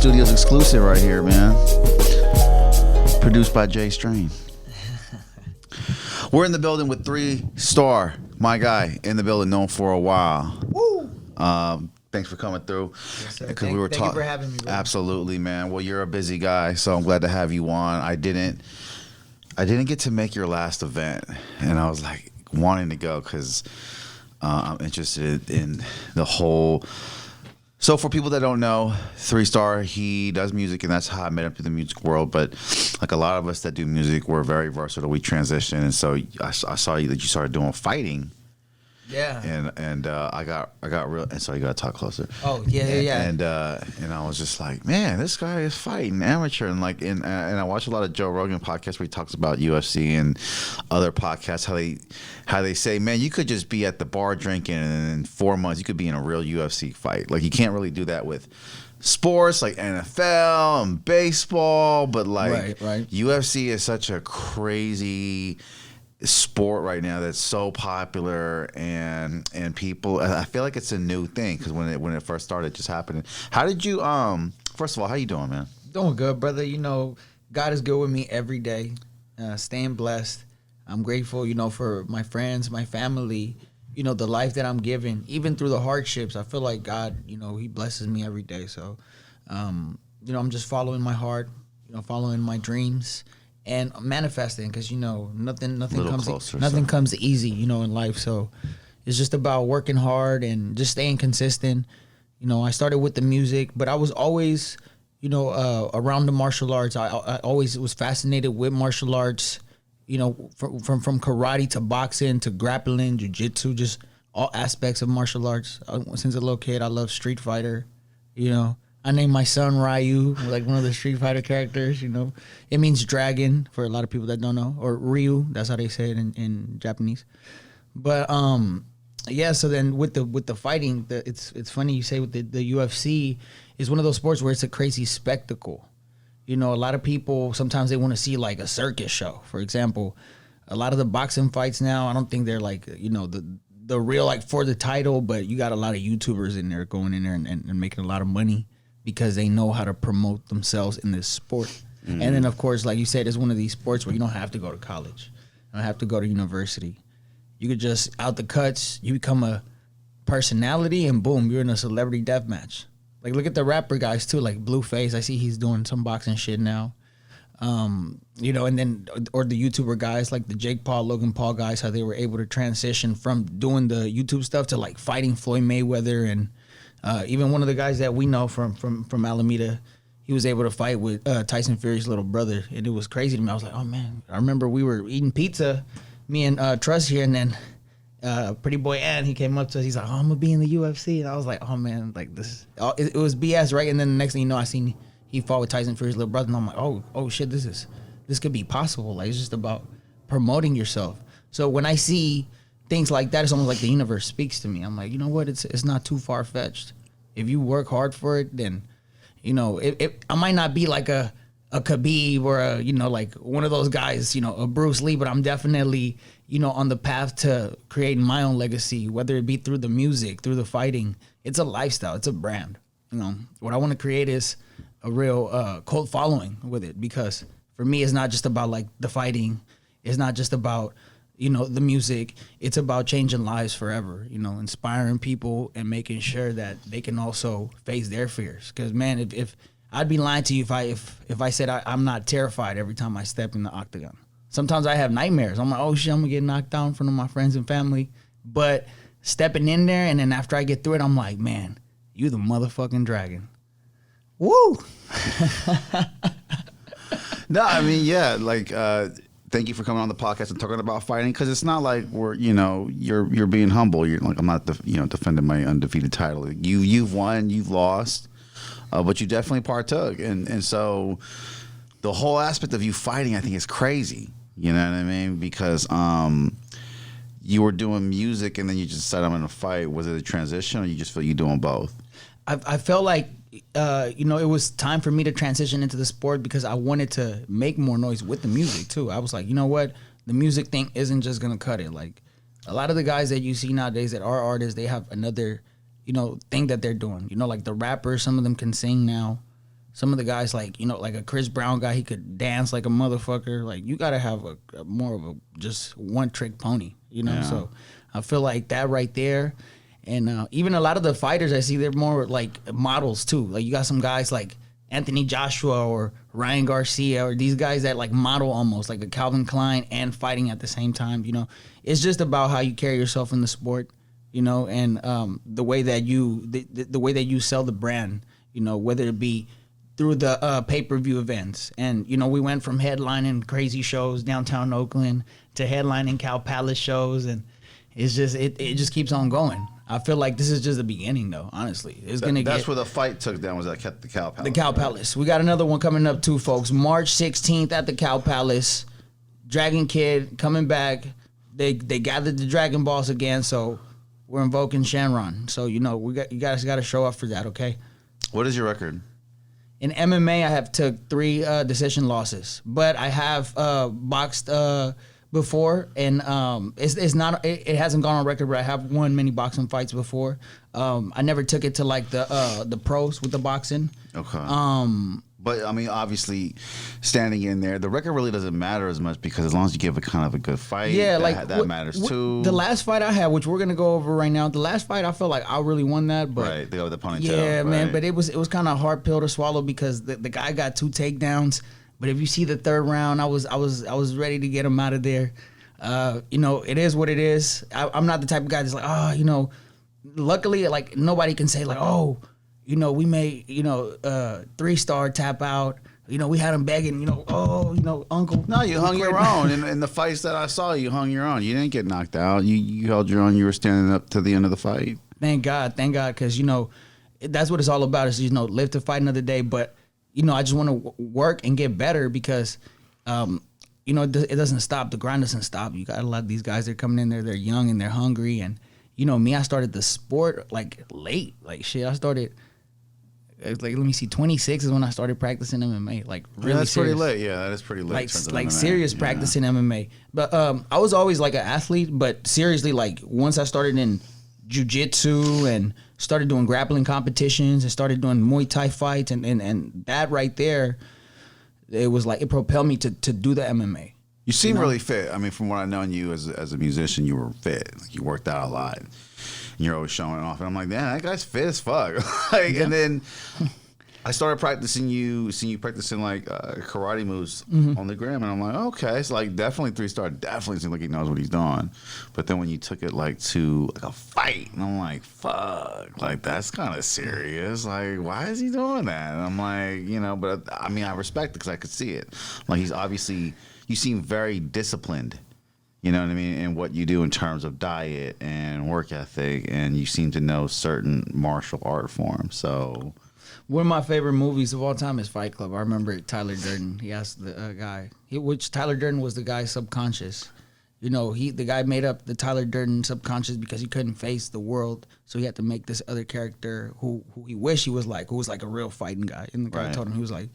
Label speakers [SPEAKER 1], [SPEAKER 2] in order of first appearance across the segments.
[SPEAKER 1] Studios exclusive right here, man. Produced by Jay Strain. We're in the building with 3-Star, my guy, in the building, known for a while. Woo! Thanks for coming through.
[SPEAKER 2] Yes, sir. Thank you for having me, bro.
[SPEAKER 1] Absolutely, man. Well, you're a busy guy, so I'm glad to have you on. I didn't get to make your last event, and I was like wanting to go because I'm interested in the whole. So for people that don't know, 3-Star, he does music, and that's how I met him through the music world. But like a lot of us that do music, we're very versatile. We transition, and so I saw that you started doing fighting.
[SPEAKER 2] Yeah.
[SPEAKER 1] And I got real, and so you got to talk closer.
[SPEAKER 2] Oh yeah.
[SPEAKER 1] And I was just like, man, this guy is fighting amateur, and and I watch a lot of Joe Rogan podcasts where he talks about UFC and other podcasts how they say, man, you could just be at the bar drinking, and in 4 months you could be in a real UFC fight. Like you can't really do that with sports like NFL and baseball, but like
[SPEAKER 2] right.
[SPEAKER 1] UFC is such a crazy sport right now that's so popular, and people, I feel like it's a new thing because when it first started, it just happened. How did you first of all, how you doing, man?
[SPEAKER 2] Doing good, brother. You know, God is good with me every day. Staying blessed. I'm grateful, for my friends, my family, the life that I'm given, even through the hardships. I feel like God, he blesses me every day. So I'm just following my heart, following my dreams and manifesting, because nothing comes easy, in life. So it's just about working hard and just staying consistent. I started with the music, but I was always, around the martial arts. I always was fascinated with martial arts. From karate to boxing to grappling, jiu-jitsu, just all aspects of martial arts. Since a little kid, I love Street Fighter. I named my son Ryu, like one of the Street Fighter characters. It means dragon for a lot of people that don't know, or Ryu. That's how they say it in Japanese. But yeah. So then with the fighting, it's funny you say with the UFC is one of those sports where it's a crazy spectacle. A lot of people sometimes they want to see like a circus show. For example, a lot of the boxing fights now, I don't think they're like the real like for the title, but you got a lot of YouTubers in there going in there and making a lot of money, because they know how to promote themselves in this sport. Mm-hmm. And then, of course, like you said, it's one of these sports where you don't have to go to college. You don't have to go to university. You could just, out the cuts, you become a personality, and boom, you're in a celebrity death match. Like, look at the rapper guys, too, like Blueface. I see he's doing some boxing shit now. And then, or the YouTuber guys, like the Jake Paul, Logan Paul guys, how they were able to transition from doing the YouTube stuff to, like, fighting Floyd Mayweather. And even one of the guys that we know from Alameda, he was able to fight with Tyson Fury's little brother, and it was crazy to me. I was like, oh man! I remember we were eating pizza, me and Trust here, and then Pretty Boy Ann, he came up to us. He's like, oh, I'm gonna be in the UFC, and I was like, oh man, like this, it was BS, right? And then the next thing you know, I seen he fought with Tyson Fury's little brother, and I'm like, oh shit, this could be possible. Like, it's just about promoting yourself. So when I see things like that, it's almost like the universe speaks to me. I'm like, you know what? It's not too far fetched. If you work hard for it, then, I might not be like a Khabib or like one of those guys, a Bruce Lee, but I'm definitely, on the path to creating my own legacy, whether it be through the music, through the fighting. It's a lifestyle. It's a brand. What I want to create is a real cult following with it, because for me, it's not just about like the fighting. It's not just about the music. It's about changing lives forever, inspiring people and making sure that they can also face their fears. Because, man, if I'd be lying to you if I said I'm not terrified every time I step in the octagon. Sometimes I have nightmares. I'm like, oh, shit, I'm going to get knocked down in front of my friends and family. But stepping in there, and then after I get through it, I'm like, man, you the motherfucking dragon. Woo!
[SPEAKER 1] No, I mean, yeah, like... thank you for coming on the podcast and talking about fighting, because it's not like we're, you're being humble. You're like, I'm not, defending my undefeated title. You've won, you've lost, but you definitely partook, and so the whole aspect of you fighting, I think, is crazy. You know what I mean? Because you were doing music and then you just said, I'm in a fight. Was it a transition, or you just feel you doing both?
[SPEAKER 2] I felt like it was time for me to transition into the sport, because I wanted to make more noise with the music too. I was like, you know what? The music thing isn't just going to cut it. Like, a lot of the guys that you see nowadays that are artists, they have another, thing that they're doing. Like the rappers, some of them can sing now. some of the guys like like a Chris Brown guy, he could dance like a motherfucker. Like you gotta have a more of a just one trick pony,
[SPEAKER 1] Yeah.
[SPEAKER 2] So I feel like that right there, and even a lot of the fighters I see, they're more like models too. Like you got some guys like Anthony Joshua or Ryan Garcia or these guys that like model almost like a Calvin Klein and fighting at the same time. It's just about how you carry yourself in the sport, and the way that the way that you sell the brand, whether it be through the pay-per-view events. And, we went from headlining crazy shows downtown Oakland to headlining Cow Palace shows. And it's just, it just keeps on going. I feel like this is just the beginning, though, honestly.
[SPEAKER 1] That's where the fight took down, was at the Cow Palace.
[SPEAKER 2] The Cow Palace. We got another one coming up, too, folks. March 16th at the Cow Palace. Dragon Kid coming back. They gathered the Dragon Balls again, so we're invoking Shenron. So, you guys got to show up for that, okay?
[SPEAKER 1] What is your record?
[SPEAKER 2] In MMA, I have took 3 decision losses, but I have boxed before, and it's not, it hasn't gone on record, but I have won many boxing fights before. I never took it to like the pros with the boxing.
[SPEAKER 1] Okay. But I mean, obviously, standing in there, the record really doesn't matter as much, because as long as you give a kind of a good fight,
[SPEAKER 2] yeah,
[SPEAKER 1] that matters too.
[SPEAKER 2] The last fight I had, which we're gonna go over right now, the last fight I felt like I really won that, but
[SPEAKER 1] right, the ponytail.
[SPEAKER 2] Yeah,
[SPEAKER 1] right.
[SPEAKER 2] man, but it was kind of a hard pill to swallow, because the guy got 2 takedowns, but if you see the third round, I was ready to get him out of there. It is what it is. I'm not the type of guy that's like, luckily, like nobody can say like, we made, 3-star tap out. We had him begging, uncle.
[SPEAKER 1] No, you hung your own. In the fights that I saw, you hung your own. You didn't get knocked out. You held your own. You were standing up to the end of the fight.
[SPEAKER 2] Thank God, because, that's what it's all about is, live to fight another day. But, I just want to work and get better, because, it doesn't stop. The grind doesn't stop. You got a lot of these guys, they're coming in there, they're young and they're hungry. And, me, I started the sport like late. Like, shit, I started... Like, let me see, 26 is when I started practicing MMA. Like, really
[SPEAKER 1] that's
[SPEAKER 2] serious.
[SPEAKER 1] pretty late. Yeah, that is pretty late.
[SPEAKER 2] Like serious practicing MMA. But I was always like an athlete, but seriously, like once I started in jiu-jitsu and started doing grappling competitions and started doing Muay Thai fights and that right there, it was like it propelled me to do the MMA.
[SPEAKER 1] You seem really fit. I mean, from what I know you as a musician, you were fit. Like, you worked out a lot. And you're always showing off. And I'm like, man, that guy's fit as fuck. And then I started seeing you practicing like karate moves on the gram. And I'm like, okay, it's like definitely 3-star. Definitely seems like he knows what he's doing. But then when you took it like to like a fight, and I'm like, fuck, like that's kind of serious. Like, why is he doing that? And I'm like, but I mean, I respect it because I could see it. Like, he's obviously, you seem very disciplined. You know what I mean? And what you do in terms of diet and work ethic, and you seem to know certain martial art forms. So,
[SPEAKER 2] one of my favorite movies of all time is Fight Club. I remember Tyler Durden. He asked the guy, which Tyler Durden was the guy's subconscious. The guy made up the Tyler Durden subconscious because he couldn't face the world, so he had to make this other character who he wished he was like, who was like a real fighting guy. And the guy told him, he was like,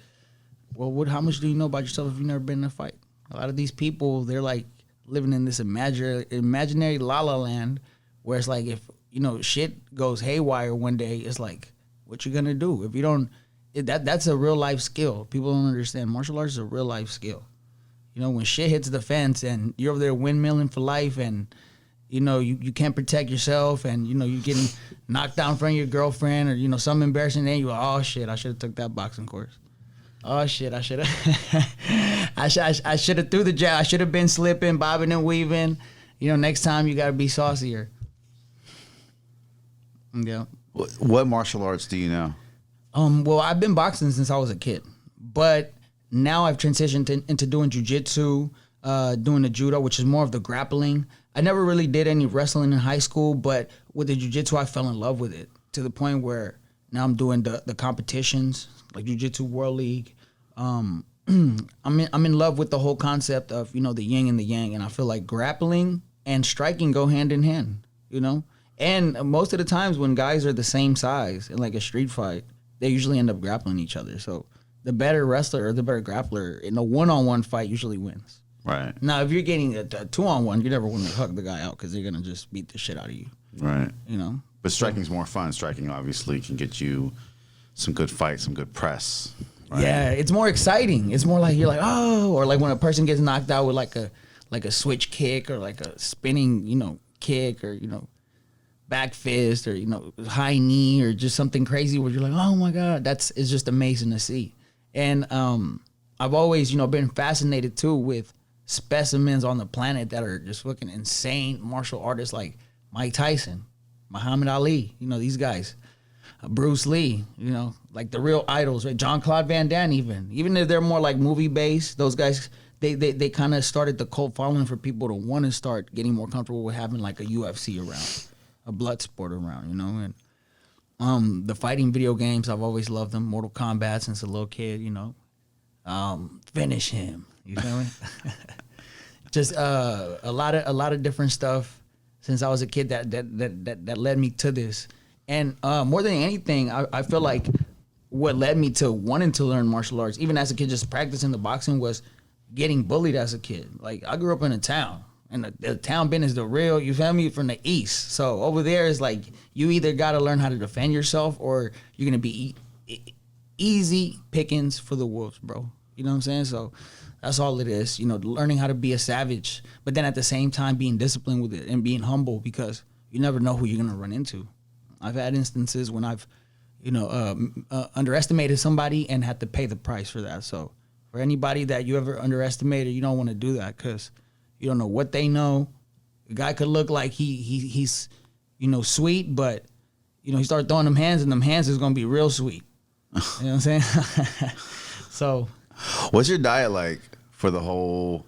[SPEAKER 2] well, how much do you know about yourself if you've never been in a fight? A lot of these people, they're like living in this imaginary la la land where it's like if shit goes haywire one day, it's like, what you gonna do if you don't? That's a real life skill. People don't understand. Martial arts is a real life skill. When shit hits the fence and you're over there windmilling for life, and you can't protect yourself, and you're getting knocked down in front of your girlfriend, or some embarrassing thing. You're like, oh shit, I should have took that boxing course. Oh shit, I should have. I should have threw the jab. I should have been slipping, bobbing and weaving. Next time you gotta be saucier. Yeah.
[SPEAKER 1] What martial arts do you know?
[SPEAKER 2] Well, I've been boxing since I was a kid, but now I've transitioned into doing jiu-jitsu, doing the judo, which is more of the grappling. I never really did any wrestling in high school, but with the jiu-jitsu, I fell in love with it to the point where now I'm doing the competitions, like Jiu-Jitsu World League. I'm in love with the whole concept of, the yin and the yang, and I feel like grappling and striking go hand in hand, And most of the times when guys are the same size in like a street fight, they usually end up grappling each other. So the better wrestler or the better grappler in a one-on-one fight usually wins.
[SPEAKER 1] Right.
[SPEAKER 2] Now, if you're getting a 2-on-1, you never want to hug the guy out because they're going to just beat the shit out of you.
[SPEAKER 1] Right.
[SPEAKER 2] But
[SPEAKER 1] striking's more fun. Striking obviously can get you some good fights, some good press. Right?
[SPEAKER 2] Yeah, it's more exciting. It's more like you're like, oh, or like when a person gets knocked out with like a switch kick or like a spinning, kick or back fist or high knee or just something crazy where you're like, oh my god, it's just amazing to see. And I've always been fascinated too with specimens on the planet that are just fucking insane martial artists like Mike Tyson, Muhammad Ali, these guys, Bruce Lee, like the real idols, right? Jean-Claude Van Damme, even if they're more like movie based, those guys, they kind of started the cult following for people to want to start getting more comfortable with having like a UFC around, a blood sport around, and the fighting video games, I've always loved them. Mortal Kombat since a little kid, finish him, you feel me? Just a lot of different stuff since I was a kid that led me to this. And more than anything, I feel like what led me to wanting to learn martial arts, even as a kid, just practicing the boxing, was getting bullied as a kid. Like, I grew up in a town, and the town business, the real, you feel me, from the east. So over there is like, you either got to learn how to defend yourself or you're going to be easy pickings for the wolves, bro. You know what I'm saying? So that's all it is, learning how to be a savage, but then at the same time being disciplined with it and being humble, because you never know who you're going to run into. I've had instances when I've, underestimated somebody and had to pay the price for that. So for anybody that you ever underestimated, you don't want to do that, because you don't know what they know. The guy could look like he's sweet, but he start throwing them hands, and them hands is gonna be real sweet. You know what I'm saying? So,
[SPEAKER 1] what's your diet like for the whole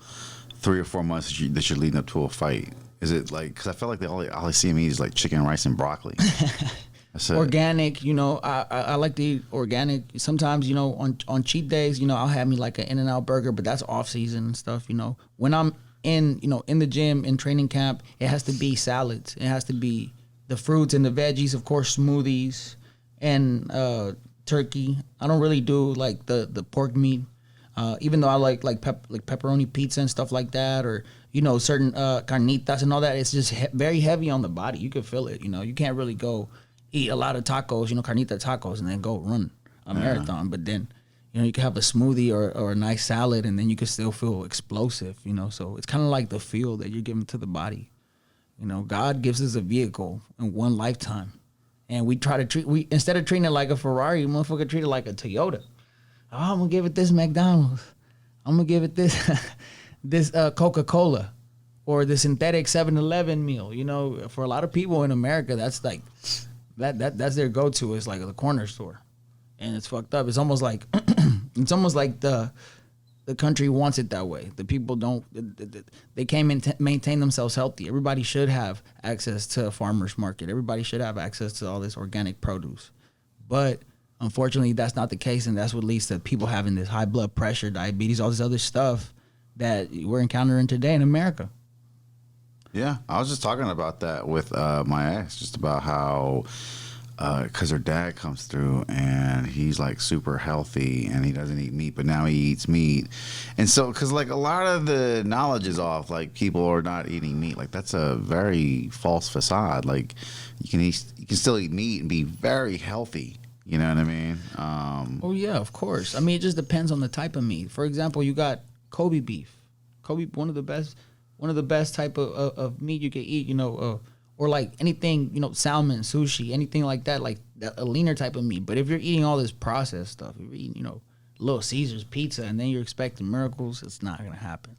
[SPEAKER 1] 3 or 4 months that you're leading up to a fight? Is it like, because I feel like all I see me is like chicken, rice, and broccoli.
[SPEAKER 2] Organic, I like to eat organic. Sometimes, on cheat days, I'll have me like an In-N-Out burger, but that's off season and stuff. When I'm in the gym, in training camp, it has to be salads. It has to be the fruits and the veggies, of course, smoothies and turkey. I don't really do like the pork meat, even though I like pepperoni pizza and stuff like that, or certain carnitas and all that. It's just very heavy on the body. You can feel it. You can't really go eat a lot of tacos, carnita tacos, and then go run a marathon. But then, you can have a smoothie or a nice salad, and then you can still feel explosive, So it's kind of like the feel that you're giving to the body. God gives us a vehicle in one lifetime, and we try to instead of treating it like a Ferrari, motherfucker treat it like a Toyota. Oh, I'm gonna give it this McDonald's. I'm gonna give it this Coca-Cola, or the synthetic 7-Eleven meal. For a lot of people in America, that's like that's their go-to. It's like the corner store, and it's fucked up. It's almost like the country wants it that way. The people don't. They can't maintain themselves healthy. Everybody should have access to a farmer's market. Everybody should have access to all this organic produce, but unfortunately, that's not the case, and that's what leads to people having this high blood pressure, diabetes, all this other stuff that we're encountering today in America.
[SPEAKER 1] Yeah, I was just talking about that with my ex, just about how, because her dad comes through and he's like super healthy and he doesn't eat meat, but now he eats meat. And so, because like a lot of the knowledge is off, like people are not eating meat. Like that's a very false facade. Like you can still eat meat and be very healthy. You know what I mean?
[SPEAKER 2] Oh yeah, of course. I mean, it just depends on the type of meat. For example, you got Kobe beef. Kobe, one of the best type of meat you can eat. Or like anything, salmon, sushi, anything like that, like a leaner type of meat. But if you're eating all this processed stuff, if you're eating, Little Caesars pizza, and then you're expecting miracles, it's not gonna happen.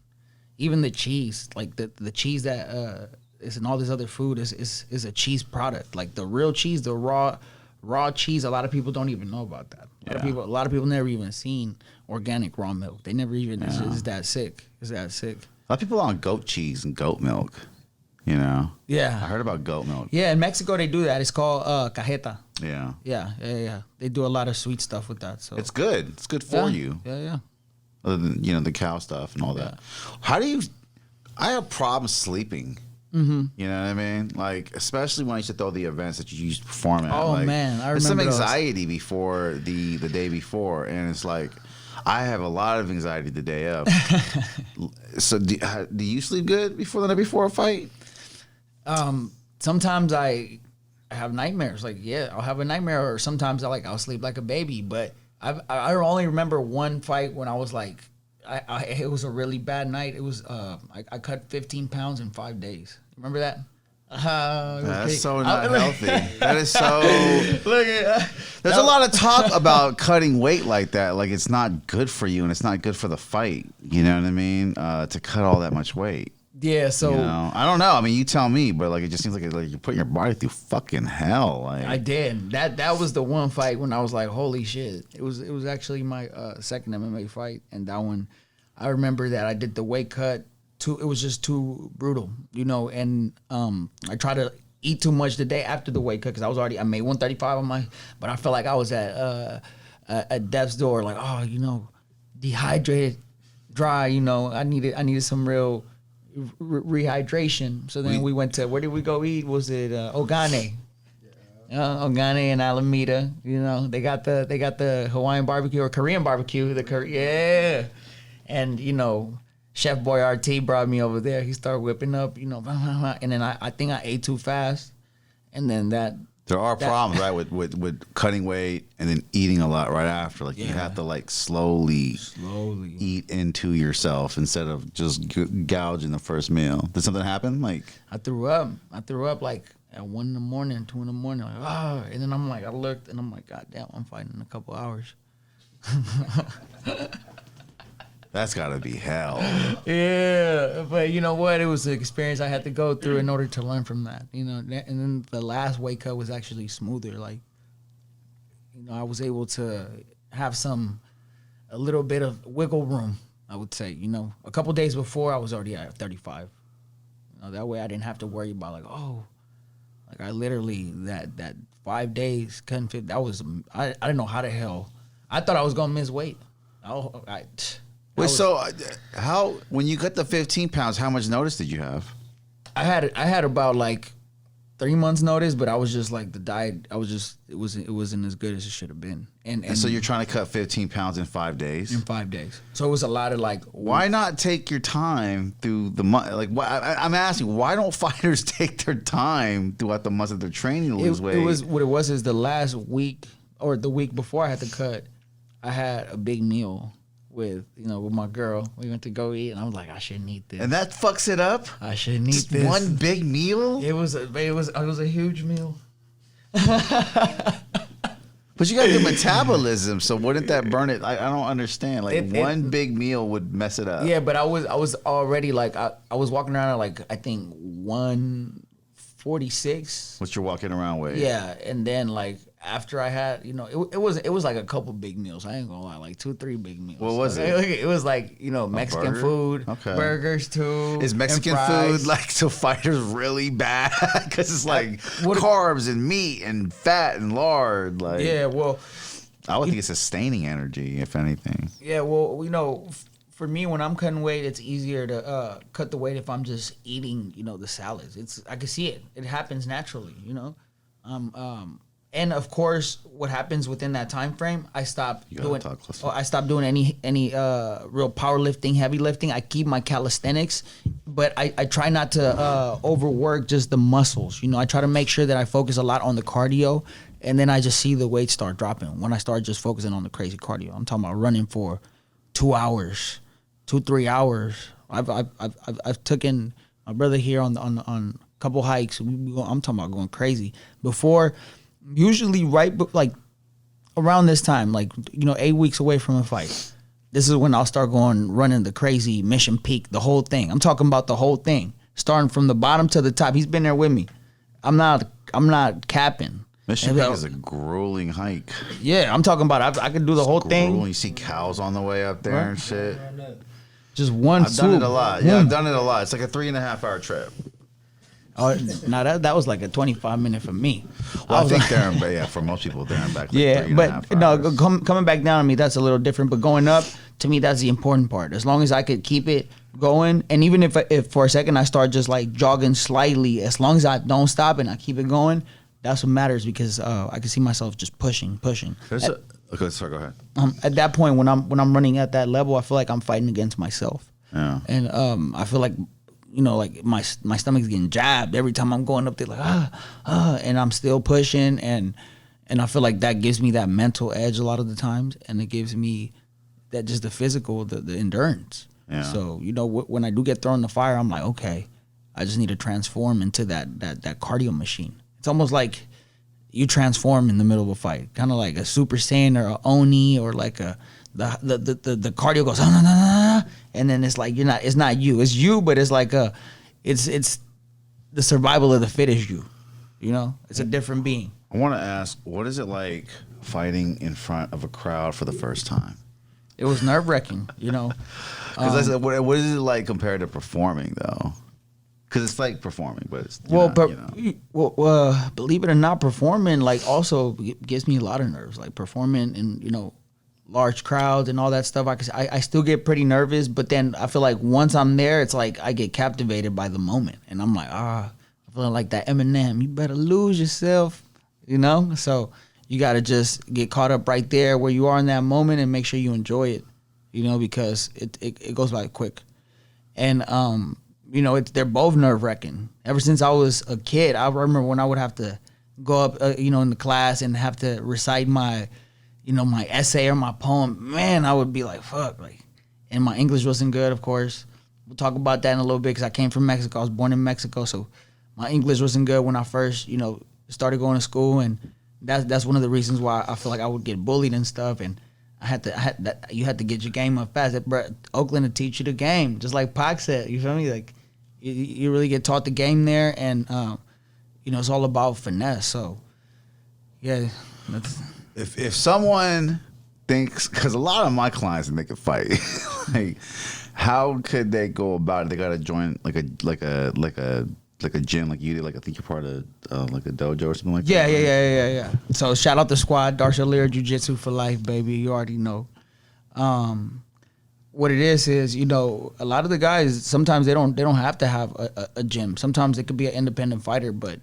[SPEAKER 2] Even the cheese, like the cheese that is in all this other food is a cheese product. Like the real cheese, the raw cheese, a lot of people don't even know about that. A lot of people never even seen organic raw milk. They never even. It's that sick. It's that sick.
[SPEAKER 1] A lot of people on goat cheese and goat milk.
[SPEAKER 2] Yeah.
[SPEAKER 1] I heard about goat milk.
[SPEAKER 2] Yeah, in Mexico they do that. It's called cajeta.
[SPEAKER 1] Yeah.
[SPEAKER 2] Yeah. They do a lot of sweet stuff with that. So
[SPEAKER 1] it's good. It's good for you.
[SPEAKER 2] Yeah.
[SPEAKER 1] Other than the cow stuff and all that. How do you? I have problems sleeping. Mm-hmm. You know what I mean? Like, especially when I used to throw the events that you used to perform at.
[SPEAKER 2] Oh,
[SPEAKER 1] like,
[SPEAKER 2] man. I remember
[SPEAKER 1] there's some anxiety before the day before. And it's like, I have a lot of anxiety the day of. So do you sleep good before a fight?
[SPEAKER 2] Sometimes I I have nightmares. Like, yeah, I'll have a nightmare, or sometimes I'll sleep like a baby. But I only remember one fight when I was like, it was a really bad night. It was I cut 15 pounds in 5 days. Remember that?
[SPEAKER 1] That's so not healthy. That is so.
[SPEAKER 2] Look at.
[SPEAKER 1] There's a lot of talk about cutting weight like that. Like it's not good for you, and it's not good for the fight. You know what I mean? To cut all that much weight.
[SPEAKER 2] Yeah. So
[SPEAKER 1] I don't know. I mean, you tell me, but like it just seems like you're putting your body through fucking hell. Like
[SPEAKER 2] I did. That was the one fight when I was like, holy shit. It was actually my second MMA fight, and that one, I remember that I did the weight cut. It was just too brutal, and I tried to eat too much the day after the weight cut because I made 135 on but I felt like I was at death's door, like, dehydrated, dry, I needed some real rehydration. So then we went to, where did we go eat? Was it Ogane? Ogane and Alameda, they got the Hawaiian barbecue or Korean barbecue, yeah, and Chef Boyardee brought me over there. He started whipping up, and then I think I ate too fast, and then
[SPEAKER 1] there are problems, right, with cutting weight and then eating a lot right after. Like you have to like slowly eat into yourself instead of just gouging the first meal. Did something happen? Like
[SPEAKER 2] I threw up like at 1 in the morning, 2 in the morning, like and then I'm like, I looked and I'm like, God damn, I'm fighting in a couple hours.
[SPEAKER 1] That's gotta be hell.
[SPEAKER 2] Yeah, but you know what? It was an experience I had to go through in order to learn from that. And then the last weight cut was actually smoother. Like, I was able to have a little bit of wiggle room, I would say. A couple days before I was already at 35. That way I didn't have to worry about I literally that 5 days couldn't fit. That was I didn't know how the hell. I thought I was gonna miss weight.
[SPEAKER 1] Wait, how when you cut the 15 pounds, how much notice did you have?
[SPEAKER 2] I had about like 3 months notice, but I was just like the diet. It wasn't as good as it should have been. And
[SPEAKER 1] so you're trying to cut 15 pounds in 5 days.
[SPEAKER 2] In 5 days. So it was a lot of like.
[SPEAKER 1] Why not take your time through the month? Like, I'm asking, why don't fighters take their time throughout the months that they're training to lose weight?
[SPEAKER 2] It was what it was is the last week or the week before I had to cut. I had a big meal with my girl. We went to go eat, and I was like, I shouldn't eat this.
[SPEAKER 1] And that fucks it up.
[SPEAKER 2] I shouldn't eat
[SPEAKER 1] Just
[SPEAKER 2] this.
[SPEAKER 1] one big meal.
[SPEAKER 2] It was a huge meal.
[SPEAKER 1] But you got good metabolism, so wouldn't that burn it? I don't understand. Like one big meal would mess it up.
[SPEAKER 2] Yeah, but I was already like I was walking around at like I think 146.
[SPEAKER 1] What's your walking around weight?
[SPEAKER 2] Yeah, and then like after I had, it was like a couple big meals. I ain't gonna lie, like 2-3 big meals.
[SPEAKER 1] What was it?
[SPEAKER 2] It was like Mexican food, burgers too.
[SPEAKER 1] Is Mexican food like to fighters really bad? Because it's like carbs and meat and fat and lard. Like
[SPEAKER 2] yeah, well,
[SPEAKER 1] I would think it's sustaining energy, if anything.
[SPEAKER 2] Yeah, well, for me, when I'm cutting weight, it's easier to cut the weight if I'm just eating, the salads. I can see it. It happens naturally, And of course, what happens within that time frame, I stop doing any real powerlifting, heavy lifting. I keep my calisthenics, but I try not to overwork just the muscles. I try to make sure that I focus a lot on the cardio, and then I just see the weight start dropping when I start just focusing on the crazy cardio. I'm talking about running for 2 hours, 2-3 hours. I've taken my brother here on a couple hikes. I'm talking about going crazy before. Usually like around this time, like 8 weeks away from a fight, this is when I'll start running the crazy Mission Peak, the whole thing. I'm talking about the whole thing, starting from the bottom to the top. He's been there with me. I'm not capping.
[SPEAKER 1] Mission Peak is a grueling hike.
[SPEAKER 2] Yeah, I'm talking about I could do the whole thing.
[SPEAKER 1] You see cows on the way up there and shit.
[SPEAKER 2] Just one.
[SPEAKER 1] I've done it a lot. Yeah, I've done it a lot. It's like a 3.5 hour trip.
[SPEAKER 2] Oh, no, that was like a 25-minute for me.
[SPEAKER 1] Well, I think there and back, for most people, there and back. Like
[SPEAKER 2] yeah, but no, coming back down to me, that's a little different. But going up, to me, that's the important part. As long as I could keep it going, and even if for a second I start just like jogging slightly, as long as I don't stop and I keep it going, that's what matters because I can see myself just pushing.
[SPEAKER 1] Okay, sorry, go ahead.
[SPEAKER 2] At that point, when I'm running at that level, I feel like I'm fighting against myself.
[SPEAKER 1] Yeah.
[SPEAKER 2] And I feel like like my stomach's getting jabbed every time I'm going up there, like and I'm still pushing, and I feel like that gives me that mental edge a lot of the times, and it gives me that just the physical, the endurance. Yeah. So when I do get thrown in the fire, I'm like, okay, I just need to transform into that cardio machine. It's almost like you transform in the middle of a fight, kind of like a Super Saiyan or a Oni, or like the cardio goes, and then it's like it's not you, it's you, but it's like it's the survival of the fittest you. It's a different being.
[SPEAKER 1] I want to ask, what is it like fighting in front of a crowd for the first time?
[SPEAKER 2] It was nerve-wracking, Because
[SPEAKER 1] I said, what is it like compared to performing, though? Because it's like performing, but it's
[SPEAKER 2] believe it or not, performing like also gives me a lot of nerves. Like performing in large crowds and all that stuff. I still get pretty nervous, but then I feel like once I'm there, it's like I get captivated by the moment, and I'm like, I'm feeling like that Eminem. You better lose yourself, So you got to just get caught up right there where you are in that moment and make sure you enjoy it, because it goes by quick, and they're both nerve-wracking. Ever since I was a kid, I remember when I would have to go up, in the class and have to recite my, my essay or my poem. Man, I would be like, fuck. And my English wasn't good, of course. We'll talk about that in a little bit because I came from Mexico. I was born in Mexico, so my English wasn't good when I first, started going to school. And that's one of the reasons why I feel like I would get bullied and stuff. And you had to get your game up fast. Oakland will teach you the game, just like Pac said. You feel me? Like, you really get taught the game there, and it's all about finesse. So, yeah.
[SPEAKER 1] If someone thinks, because a lot of my clients think they could fight, like, how could they go about it? They got to join like a gym, like you did. Like I think you're part of like a dojo or something like that.
[SPEAKER 2] Yeah. So shout out the squad, Darcia Lear Jiu-Jitsu for life, baby. You already know. What it is, a lot of the guys, sometimes they don't have to have a gym. Sometimes it could be an independent fighter, but,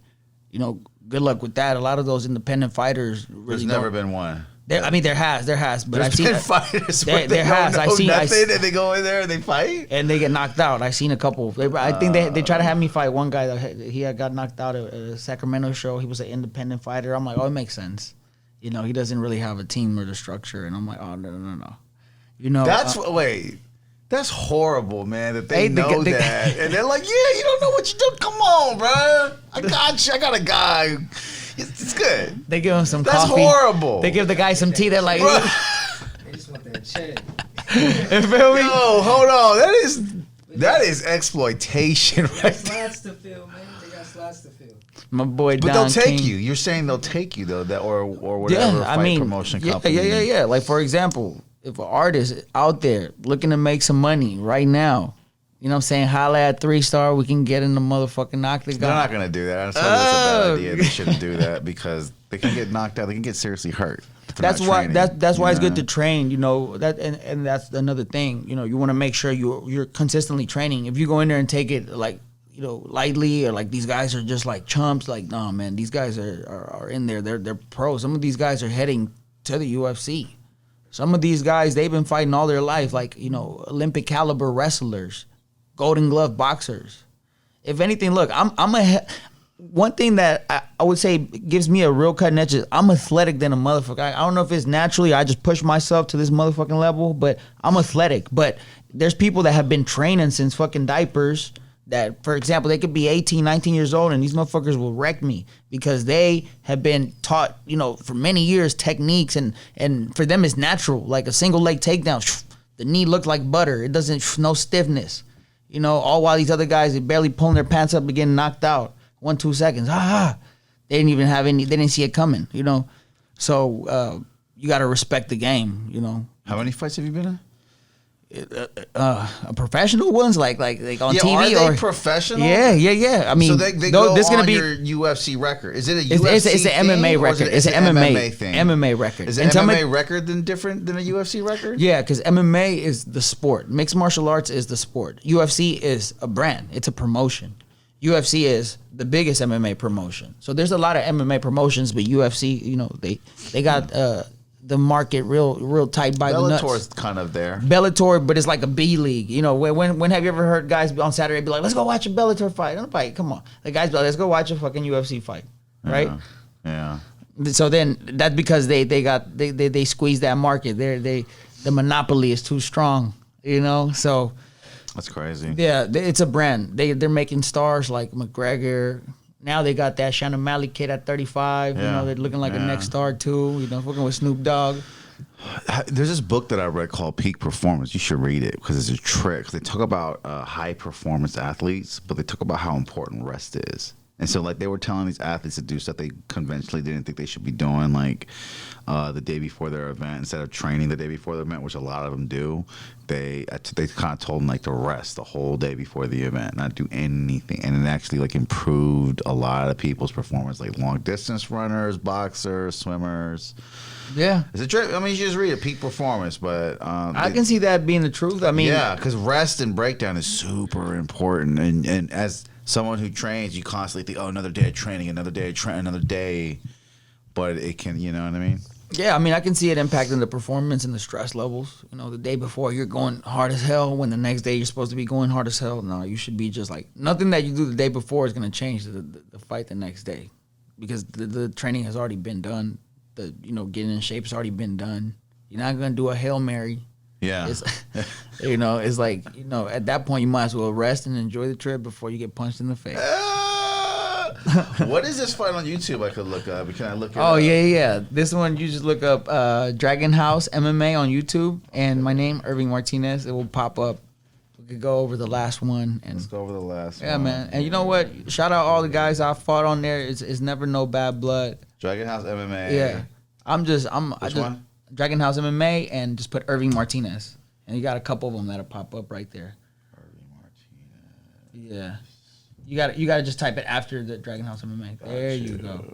[SPEAKER 2] good luck with that. A lot of those independent fighters really
[SPEAKER 1] There's never been one.
[SPEAKER 2] There has, but I've seen
[SPEAKER 1] fighters.
[SPEAKER 2] There has. I seen
[SPEAKER 1] nothing, and they go in there and they fight,
[SPEAKER 2] and they get knocked out. I've seen a couple. I think they try to have me fight one guy that he had got knocked out at a Sacramento show. He was an independent fighter. I'm like, oh, it makes sense. He doesn't really have a team or the structure, and I'm like, oh no.
[SPEAKER 1] That's horrible, man. That they know that, and they're like, "Yeah, you don't know what you do. Come on, bro. I got you. I got a guy. It's good."
[SPEAKER 2] They give him some
[SPEAKER 1] That's
[SPEAKER 2] coffee.
[SPEAKER 1] That's horrible.
[SPEAKER 2] They give the guy some tea. They're like,
[SPEAKER 3] they just want that check.
[SPEAKER 2] You feel me?
[SPEAKER 1] Yo, hold on. That is exploitation, right?
[SPEAKER 3] They got slots to fill, man. They got slots to fill.
[SPEAKER 2] My boy,
[SPEAKER 1] but
[SPEAKER 2] Don
[SPEAKER 1] they'll take
[SPEAKER 2] King.
[SPEAKER 1] you. You're saying they'll take you though, that or whatever promotion company.
[SPEAKER 2] Yeah. Like for example, if an artist out there looking to make some money right now, holla at 3-Star, we can get in the motherfucking octagon.
[SPEAKER 1] They're not gonna do that. I told you that's a bad idea. They shouldn't do that because they can get knocked out. They can get seriously hurt.
[SPEAKER 2] That's why it's good to train. That and that's another thing. You want to make sure you're consistently training. If you go in there and take it like lightly, or like these guys are just like chumps, like no man, these guys are in there. They're pros. Some of these guys are heading to the UFC. Some of these guys, they've been fighting all their life, like, Olympic caliber wrestlers, Golden Glove boxers. If anything, look, one thing that I would say gives me a real cutting edge is I'm athletic than a motherfucker. I don't know if it's naturally, I just push myself to this motherfucking level, but I'm athletic. But there's people that have been training since fucking diapers that, for example, they could be 18, 19 years old, and these motherfuckers will wreck me because they have been taught, for many years, techniques, and for them it's natural. Like a single leg takedown, the knee looked like butter. It doesn't, no stiffness. All while these other guys are barely pulling their pants up and getting knocked out. 1-2 seconds. They didn't even have any, they didn't see it coming, So you got to respect the game,
[SPEAKER 1] How many fights have you been in?
[SPEAKER 2] Professional ones like on TV
[SPEAKER 1] are they
[SPEAKER 2] or
[SPEAKER 1] professional?
[SPEAKER 2] Yeah. I mean,
[SPEAKER 1] so they go
[SPEAKER 2] this gonna
[SPEAKER 1] on
[SPEAKER 2] be
[SPEAKER 1] your UFC record. Is it a UFC
[SPEAKER 2] it's an MMA record. It's an MMA
[SPEAKER 1] thing.
[SPEAKER 2] MMA record.
[SPEAKER 1] Is an MMA record different than a UFC record?
[SPEAKER 2] Yeah, because MMA is the sport. Mixed martial arts is the sport. UFC is a brand. It's a promotion. UFC is the biggest MMA promotion. So there's a lot of MMA promotions, but UFC, they got the market real tight by the nuts.
[SPEAKER 1] Bellator's kind of there.
[SPEAKER 2] Bellator, but it's like a B league. You know, when have you ever heard guys on Saturday be like, let's go watch a Bellator fight? Nobody, come on. The guys be like, let's go watch a fucking UFC fight, right?
[SPEAKER 1] Yeah.
[SPEAKER 2] So then that's because they squeeze that market. The monopoly is too strong, you know. So
[SPEAKER 1] That's crazy.
[SPEAKER 2] yeah, it's a brand. They're making stars like McGregor. Now they got that Shannon O'Malley kid at 35. You know, they're looking like a next star too. You know, working with Snoop Dogg.
[SPEAKER 1] There's this book that I read called Peak Performance. You should read it because it's a trick. They talk about high performance athletes, but they talk about how important rest is. And so, like, they were telling these athletes to do stuff they conventionally didn't think they should be doing, like the day before their event, instead of training the day before the event, which a lot of them do. They kind of told them like to rest the whole day before the event, not do anything, and it actually like improved a lot of people's performance, like long distance runners, boxers, swimmers.
[SPEAKER 2] Yeah,
[SPEAKER 1] It's a trick. I mean, you should just read it, Peak Performance, but
[SPEAKER 2] I can see that being the truth. I mean,
[SPEAKER 1] yeah, because rest and breakdown is super important, and as someone who trains, you constantly think, oh, another day of training, another day of training, another day. But it can, you know what I mean?
[SPEAKER 2] yeah, I mean, I can see it impacting the performance and the stress levels. You know, the day before you're going hard as hell, when the next day you're supposed to be going hard as hell. No, you should be just like, nothing that you do the day before is going to change the fight the next day, because the training has already been done. The, you know, getting in shape has already been done. You're not going to do a Hail Mary.
[SPEAKER 1] Yeah.
[SPEAKER 2] It's, you know, it's like, you know, at that point you might as well rest and enjoy the trip before you get punched in the face.
[SPEAKER 1] What is this fight on YouTube I could look up? Can I look it
[SPEAKER 2] Oh,
[SPEAKER 1] up?
[SPEAKER 2] yeah. This one, you just look up Dragon House MMA on YouTube, and my name, Irving Martinez. It will pop up. We could go over the last one. And
[SPEAKER 1] Let's go over the last one.
[SPEAKER 2] yeah, man. And you know what? Shout out all the guys I fought on there. It's never no bad blood.
[SPEAKER 1] Dragon House MMA.
[SPEAKER 2] Yeah.
[SPEAKER 1] Which one?
[SPEAKER 2] Dragon House MMA, and just put Irving Martinez. And you got a couple of them that'll pop up right there.
[SPEAKER 1] Irving Martinez.
[SPEAKER 2] Yeah. You got to just type it after the Dragon House MMA. There you go.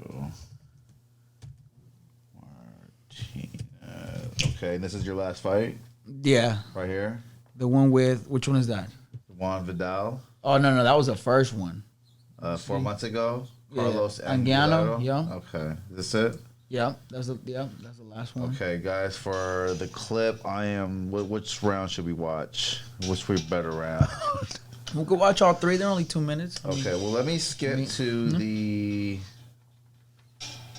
[SPEAKER 1] Martinez. Okay, and this is your last fight?
[SPEAKER 2] Yeah.
[SPEAKER 1] Right here?
[SPEAKER 2] The one with, which one is that?
[SPEAKER 1] Juan Vidal.
[SPEAKER 2] Oh, no, that was the first one.
[SPEAKER 1] 4 months ago?
[SPEAKER 2] Yeah.
[SPEAKER 1] Carlos
[SPEAKER 2] Anguiano,
[SPEAKER 1] Anguiano?
[SPEAKER 2] yeah.
[SPEAKER 1] Okay. Is this it?
[SPEAKER 2] Yeah, that's the last one.
[SPEAKER 1] Okay, guys, for the clip, which round should we watch? Which would be better round?
[SPEAKER 2] We could watch all three. They're only 2 minutes.
[SPEAKER 1] Okay, well, let me skip to the...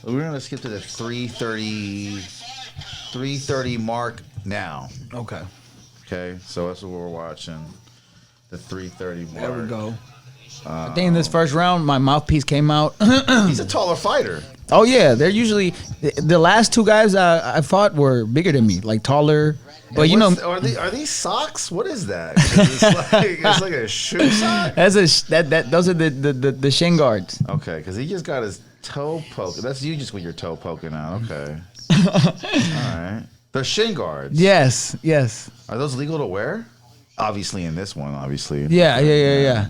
[SPEAKER 1] We're going to skip to the 3:30 mark now.
[SPEAKER 2] Okay.
[SPEAKER 1] Okay, so that's what we're watching. The 3:30 mark.
[SPEAKER 2] There we go. I think in this first round, my mouthpiece came out.
[SPEAKER 1] He's a taller fighter.
[SPEAKER 2] Oh, yeah. They're usually... The last two guys I fought were bigger than me, like taller... But you know,
[SPEAKER 1] are these socks? What is that? It's like a shoe sock.
[SPEAKER 2] those are the shin guards.
[SPEAKER 1] Okay, because he just got his toe poked. That's you just with your toe poking out. Okay. All right. They're shin guards.
[SPEAKER 2] Yes.
[SPEAKER 1] Are those legal to wear? Obviously, in this one, obviously.
[SPEAKER 2] Yeah.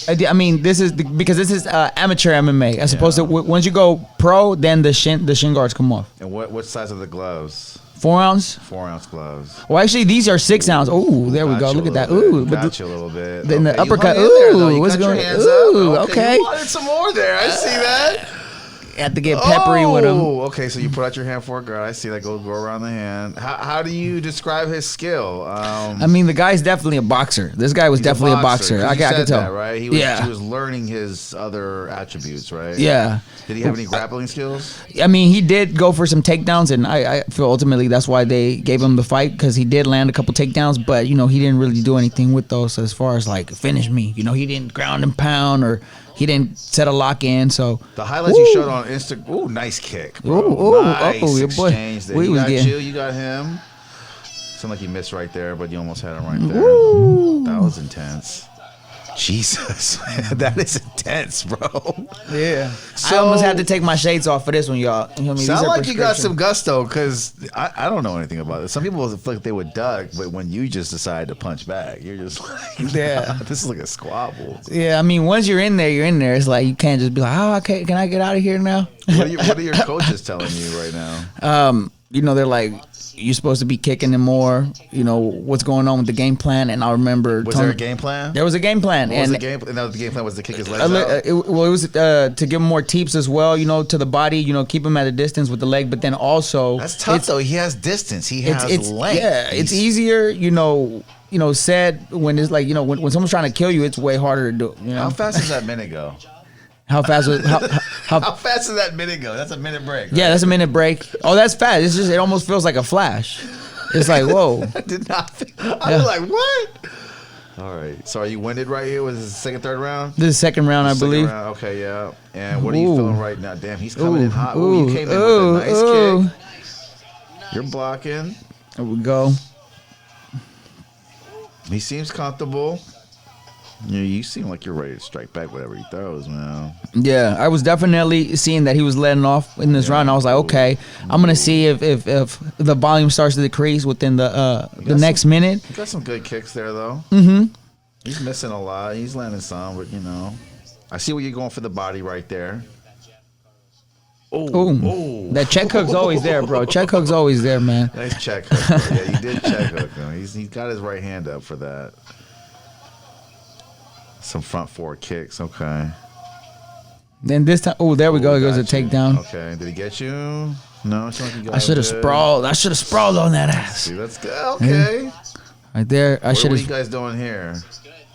[SPEAKER 2] I mean, because this is amateur MMA. As opposed to once you go pro, then the shin guards come off.
[SPEAKER 1] And what size are the gloves?
[SPEAKER 2] 4 ounce.
[SPEAKER 1] 4 ounce gloves.
[SPEAKER 2] Well, actually, these are 6 ounce. Ooh, there we go. Look at that. Ooh,
[SPEAKER 1] Got you a little bit.
[SPEAKER 2] Then the
[SPEAKER 1] Okay, you
[SPEAKER 2] uppercut.
[SPEAKER 1] hung in there, though.
[SPEAKER 2] Ooh,
[SPEAKER 1] You
[SPEAKER 2] what's
[SPEAKER 1] got your
[SPEAKER 2] going?
[SPEAKER 1] hands
[SPEAKER 2] Ooh,
[SPEAKER 1] up.
[SPEAKER 2] okay.
[SPEAKER 1] You wanted some more there. I see that.
[SPEAKER 2] Had to get peppery with him.
[SPEAKER 1] Oh, okay. So you put out your hand for a guard. I see that go around the hand. How do you describe his skill?
[SPEAKER 2] I mean, the guy's definitely a boxer. This guy was definitely a boxer. I could tell.
[SPEAKER 1] That, right? He was learning his other attributes, right?
[SPEAKER 2] Yeah.
[SPEAKER 1] Did he have any grappling skills?
[SPEAKER 2] I mean, he did go for some takedowns, and I feel ultimately that's why they gave him the fight, because he did land a couple takedowns, but, you know, he didn't really do anything with those as far as, like, finish me. You know, he didn't ground and pound, or he didn't set a lock in, so.
[SPEAKER 1] The highlights you showed on Instagram. Ooh, nice kick, bro. Nice
[SPEAKER 2] your boy.
[SPEAKER 1] exchange there. You got you got him. Sounded like you missed right there, but you almost had him right there.
[SPEAKER 2] Ooh.
[SPEAKER 1] That was intense. Jesus, that is intense, bro.
[SPEAKER 2] Yeah.
[SPEAKER 1] So,
[SPEAKER 2] I almost had to take my shades off for this one, y'all. You know what I mean?
[SPEAKER 1] Sound like you got some gusto, because I don't know anything about it. Some people feel like they would duck, but when you just decide to punch back, you're just like,
[SPEAKER 2] yeah,
[SPEAKER 1] this is like a squabble.
[SPEAKER 2] Yeah, I mean, once you're in there, you're in there. It's like you can't just be like, oh, okay, can I get out of here now?
[SPEAKER 1] What are your coaches telling you right now?
[SPEAKER 2] you know, they're like, you're supposed to be kicking him more. You know, what's going on with the game plan? And I remember...
[SPEAKER 1] Was there a game plan?
[SPEAKER 2] There was a game plan.
[SPEAKER 1] What was
[SPEAKER 2] and
[SPEAKER 1] the game plan? And that was the game plan was to kick his legs out?
[SPEAKER 2] it was to give him more teeps as well, you know, to the body, you know, keep him at a distance with the leg. But then also...
[SPEAKER 1] That's tough, though. He has distance. He has length.
[SPEAKER 2] Yeah, it's easier, you know, said when it's like, you know, when someone's trying to kill you, it's way harder to do. You know?
[SPEAKER 1] How fast does that minute go?
[SPEAKER 2] How fast was how
[SPEAKER 1] fast does that minute go? That's a minute break. Right?
[SPEAKER 2] Yeah, that's a minute break. Oh, that's fast. It's just, it almost feels like a flash. It's like, whoa.
[SPEAKER 1] I did not. I was like, what? All right. So are you winded right here? Was this the second, third round?
[SPEAKER 2] This is the second round, I believe.
[SPEAKER 1] Round. Okay, yeah. And what are you feeling right now? Damn, he's coming in hot. Ooh, you came in with a nice kick. You're blocking.
[SPEAKER 2] There we go.
[SPEAKER 1] He seems comfortable. Yeah, you seem like you're ready to strike back whatever he throws, man.
[SPEAKER 2] Yeah, I was definitely seeing that he was letting off in this round. I was like, okay, I'm gonna see if the volume starts to decrease within the next minute.
[SPEAKER 1] You got some good kicks there, though. Mm-hmm. He's missing a lot. He's landing some, but you know, I see where you're going for the body right there.
[SPEAKER 2] Oh, that check hook's always there, bro. Check hook's always there, man.
[SPEAKER 1] Nice check hook, bro. Yeah, you did check hook him. He's got his right hand up for that. Some front forward kicks, okay.
[SPEAKER 2] Then this time, there we go. It goes a takedown.
[SPEAKER 1] Okay, did he get you? No, it's like he got.
[SPEAKER 2] I should have sprawled. I should have sprawled on that ass.
[SPEAKER 1] See, that's good. Okay.
[SPEAKER 2] Yeah. Right there, I should have.
[SPEAKER 1] What are you guys doing here?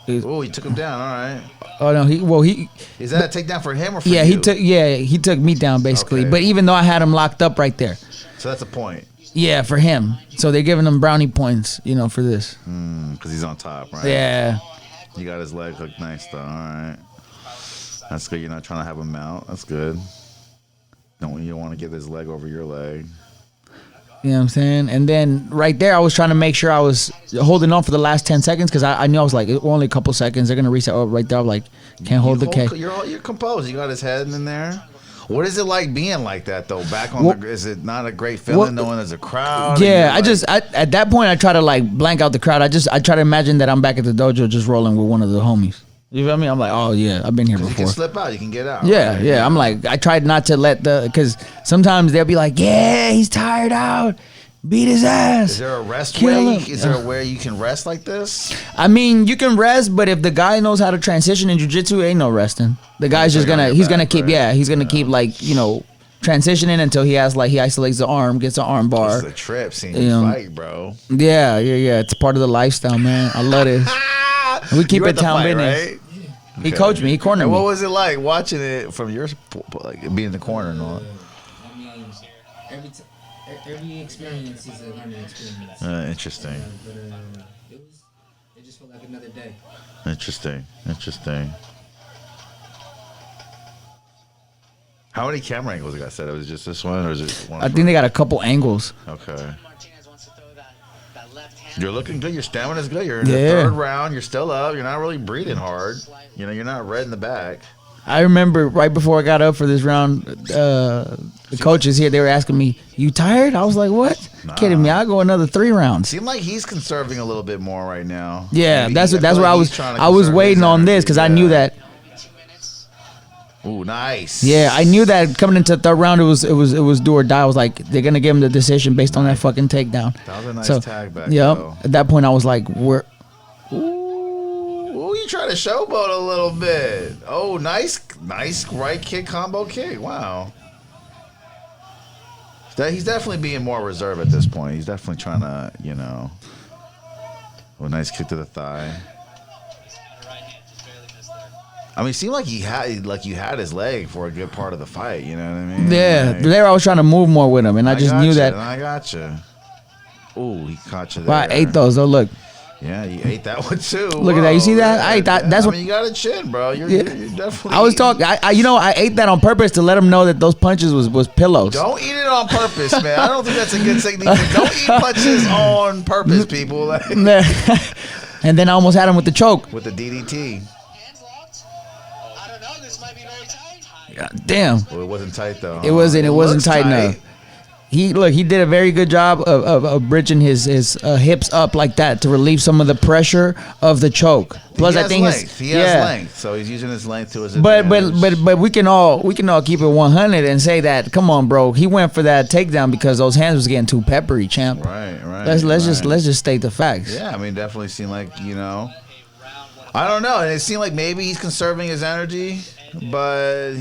[SPEAKER 1] Oh, he took him down. All right.
[SPEAKER 2] Oh no, he.
[SPEAKER 1] Is that a takedown for him or for
[SPEAKER 2] you? He took me down basically.
[SPEAKER 1] Okay.
[SPEAKER 2] But even though I had him locked up right there.
[SPEAKER 1] So that's a point.
[SPEAKER 2] Yeah, for him. So they're giving him brownie points, you know, for this.
[SPEAKER 1] Because he's on top, right?
[SPEAKER 2] Yeah.
[SPEAKER 1] You got his leg hooked nice though. All right. That's good. You're not trying to have him mount. That's good. You don't want to get his leg over your leg.
[SPEAKER 2] You know what I'm saying? And then right there, I was trying to make sure I was holding on for the last 10 seconds because I knew I was like, only a couple seconds. They're going to reset. Oh, right there. I'm like, can't hold the K.
[SPEAKER 1] You're composed. You got his head in there. What is it like being like that, though? Back on is it not a great feeling knowing there's a crowd?
[SPEAKER 2] Yeah, at that point, I try to like blank out the crowd. I try to imagine that I'm back at the dojo just rolling with one of the homies. You feel me? I'm like, oh yeah, I've been here before.
[SPEAKER 1] You can slip out. You can get out.
[SPEAKER 2] Yeah,
[SPEAKER 1] right?
[SPEAKER 2] yeah. I'm like, I tried not to let because sometimes they'll be like, yeah, he's tired out. Beat his ass.
[SPEAKER 1] Is there a rest way? Is there a way you can rest like this?
[SPEAKER 2] I mean, you can rest, but if the guy knows how to transition in jiu-jitsu, ain't no resting. The guy's just gonna, he's gonna keep, he's gonna keep like, you know, transitioning until he isolates the arm, gets an arm bar.
[SPEAKER 1] It's a trip seeing you fight, bro.
[SPEAKER 2] Yeah. It's part of the lifestyle, man. I love it. We keep it town business. Right? He coached me. He cornered me.
[SPEAKER 1] What was it like watching it from your, like being in the corner and all?
[SPEAKER 3] I mean, every experience is a learning experience.
[SPEAKER 1] Interesting.
[SPEAKER 3] But it just felt like another day.
[SPEAKER 1] Interesting. How many camera angles got set? It was just this one, or is it one?
[SPEAKER 2] I think they got a couple angles.
[SPEAKER 1] Okay. You're looking good. Your stamina's good. You're in the third round. You're still up. You're not really breathing hard. You know, you're not red in the back.
[SPEAKER 2] I remember right before I got up for this round, the coaches here, they were asking me, you tired? I was like, what? Nah. Kidding me? I'll go another 3 rounds.
[SPEAKER 1] Seemed like he's conserving a little bit more right now.
[SPEAKER 2] Yeah, maybe that's where I was waiting on this because I knew that.
[SPEAKER 1] Ooh, nice.
[SPEAKER 2] Yeah, I knew that coming into the third round, it was do or die. I was like, they're gonna give him the decision based on that fucking takedown.
[SPEAKER 1] That was a nice tag back.
[SPEAKER 2] Yeah,
[SPEAKER 1] though.
[SPEAKER 2] At that point, I was like,
[SPEAKER 1] Ooh, you try to showboat a little bit. Oh, nice right kick, combo kick. Wow. He's definitely being more reserved at this point. He's definitely trying to, you know. Oh, nice kick to the thigh. I mean, it seemed like you had his leg for a good part of the fight. You know what I mean?
[SPEAKER 2] Yeah, there I was trying to move more with him, and I just knew that.
[SPEAKER 1] I got you. Ooh, he caught you there.
[SPEAKER 2] Well, I ate those. Oh, look.
[SPEAKER 1] Yeah, you ate that one too.
[SPEAKER 2] Look at that. You see that? I ate that. That's what.
[SPEAKER 1] You got a chin, bro. You're definitely.
[SPEAKER 2] I was talking. I ate that on purpose to let him know that those punches was pillows.
[SPEAKER 1] Don't eat it on purpose, man. I don't think that's a good technique. Don't eat punches on purpose, people.
[SPEAKER 2] And then I almost had him with the choke.
[SPEAKER 1] With the DDT.
[SPEAKER 2] God damn.
[SPEAKER 1] Well, it wasn't tight though.
[SPEAKER 2] It wasn't tight enough. he did a very good job of bridging his hips up like that to relieve some of the pressure of the choke. Plus, I think
[SPEAKER 1] he has length, so he's using his length to his
[SPEAKER 2] but
[SPEAKER 1] advantage.
[SPEAKER 2] we can all keep it 100 and say that, come on, bro, he went for that takedown because those hands was getting too peppery, champ.
[SPEAKER 1] Right.
[SPEAKER 2] Let's just state the facts.
[SPEAKER 1] Yeah, I mean, definitely seemed like, I don't know, and it seemed like maybe he's conserving his energy, but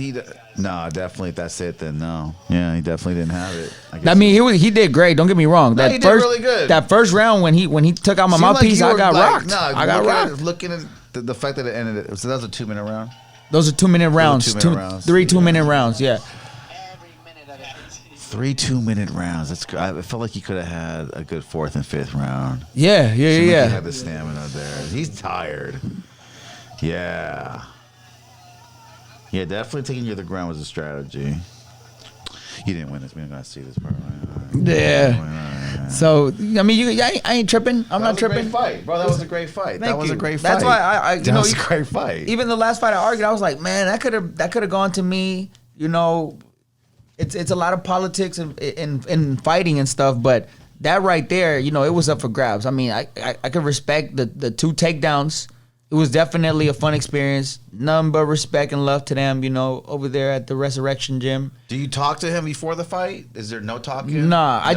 [SPEAKER 1] definitely if that's it, then no. Yeah, he definitely didn't have it.
[SPEAKER 2] I mean, he did great. Don't get me wrong.
[SPEAKER 1] He did really good.
[SPEAKER 2] That first round when he took out my mouthpiece, I got rocked. I got rocked.
[SPEAKER 1] Looking at the fact that it ended, so that was a 2-minute round.
[SPEAKER 2] Those are 2-minute rounds. 3 2-minute rounds. Yeah.
[SPEAKER 1] 3 2-minute rounds. I felt like he could have had a good 4th and 5th round.
[SPEAKER 2] Yeah.
[SPEAKER 1] He had the stamina there. He's tired. Yeah. Yeah, definitely taking you to the ground was a strategy. You didn't win this. We're not gonna see this part. Right?
[SPEAKER 2] Yeah. So I mean, I ain't tripping. I'm not tripping.
[SPEAKER 1] That was a great fight, bro. That was a great fight.
[SPEAKER 2] Thank
[SPEAKER 1] was
[SPEAKER 2] you.
[SPEAKER 1] a great fight.
[SPEAKER 2] That's why
[SPEAKER 1] that was a great fight.
[SPEAKER 2] Even the last fight I argued, I was like, man, that could have gone to me. It's a lot of politics and fighting and stuff, but that right there, it was up for grabs. I mean, I could respect the 2 takedowns. It was definitely a fun experience. None but respect and love to them, over there at the Resurrection Gym.
[SPEAKER 1] Do you talk to him before the fight? Is there no talking?
[SPEAKER 2] Nah,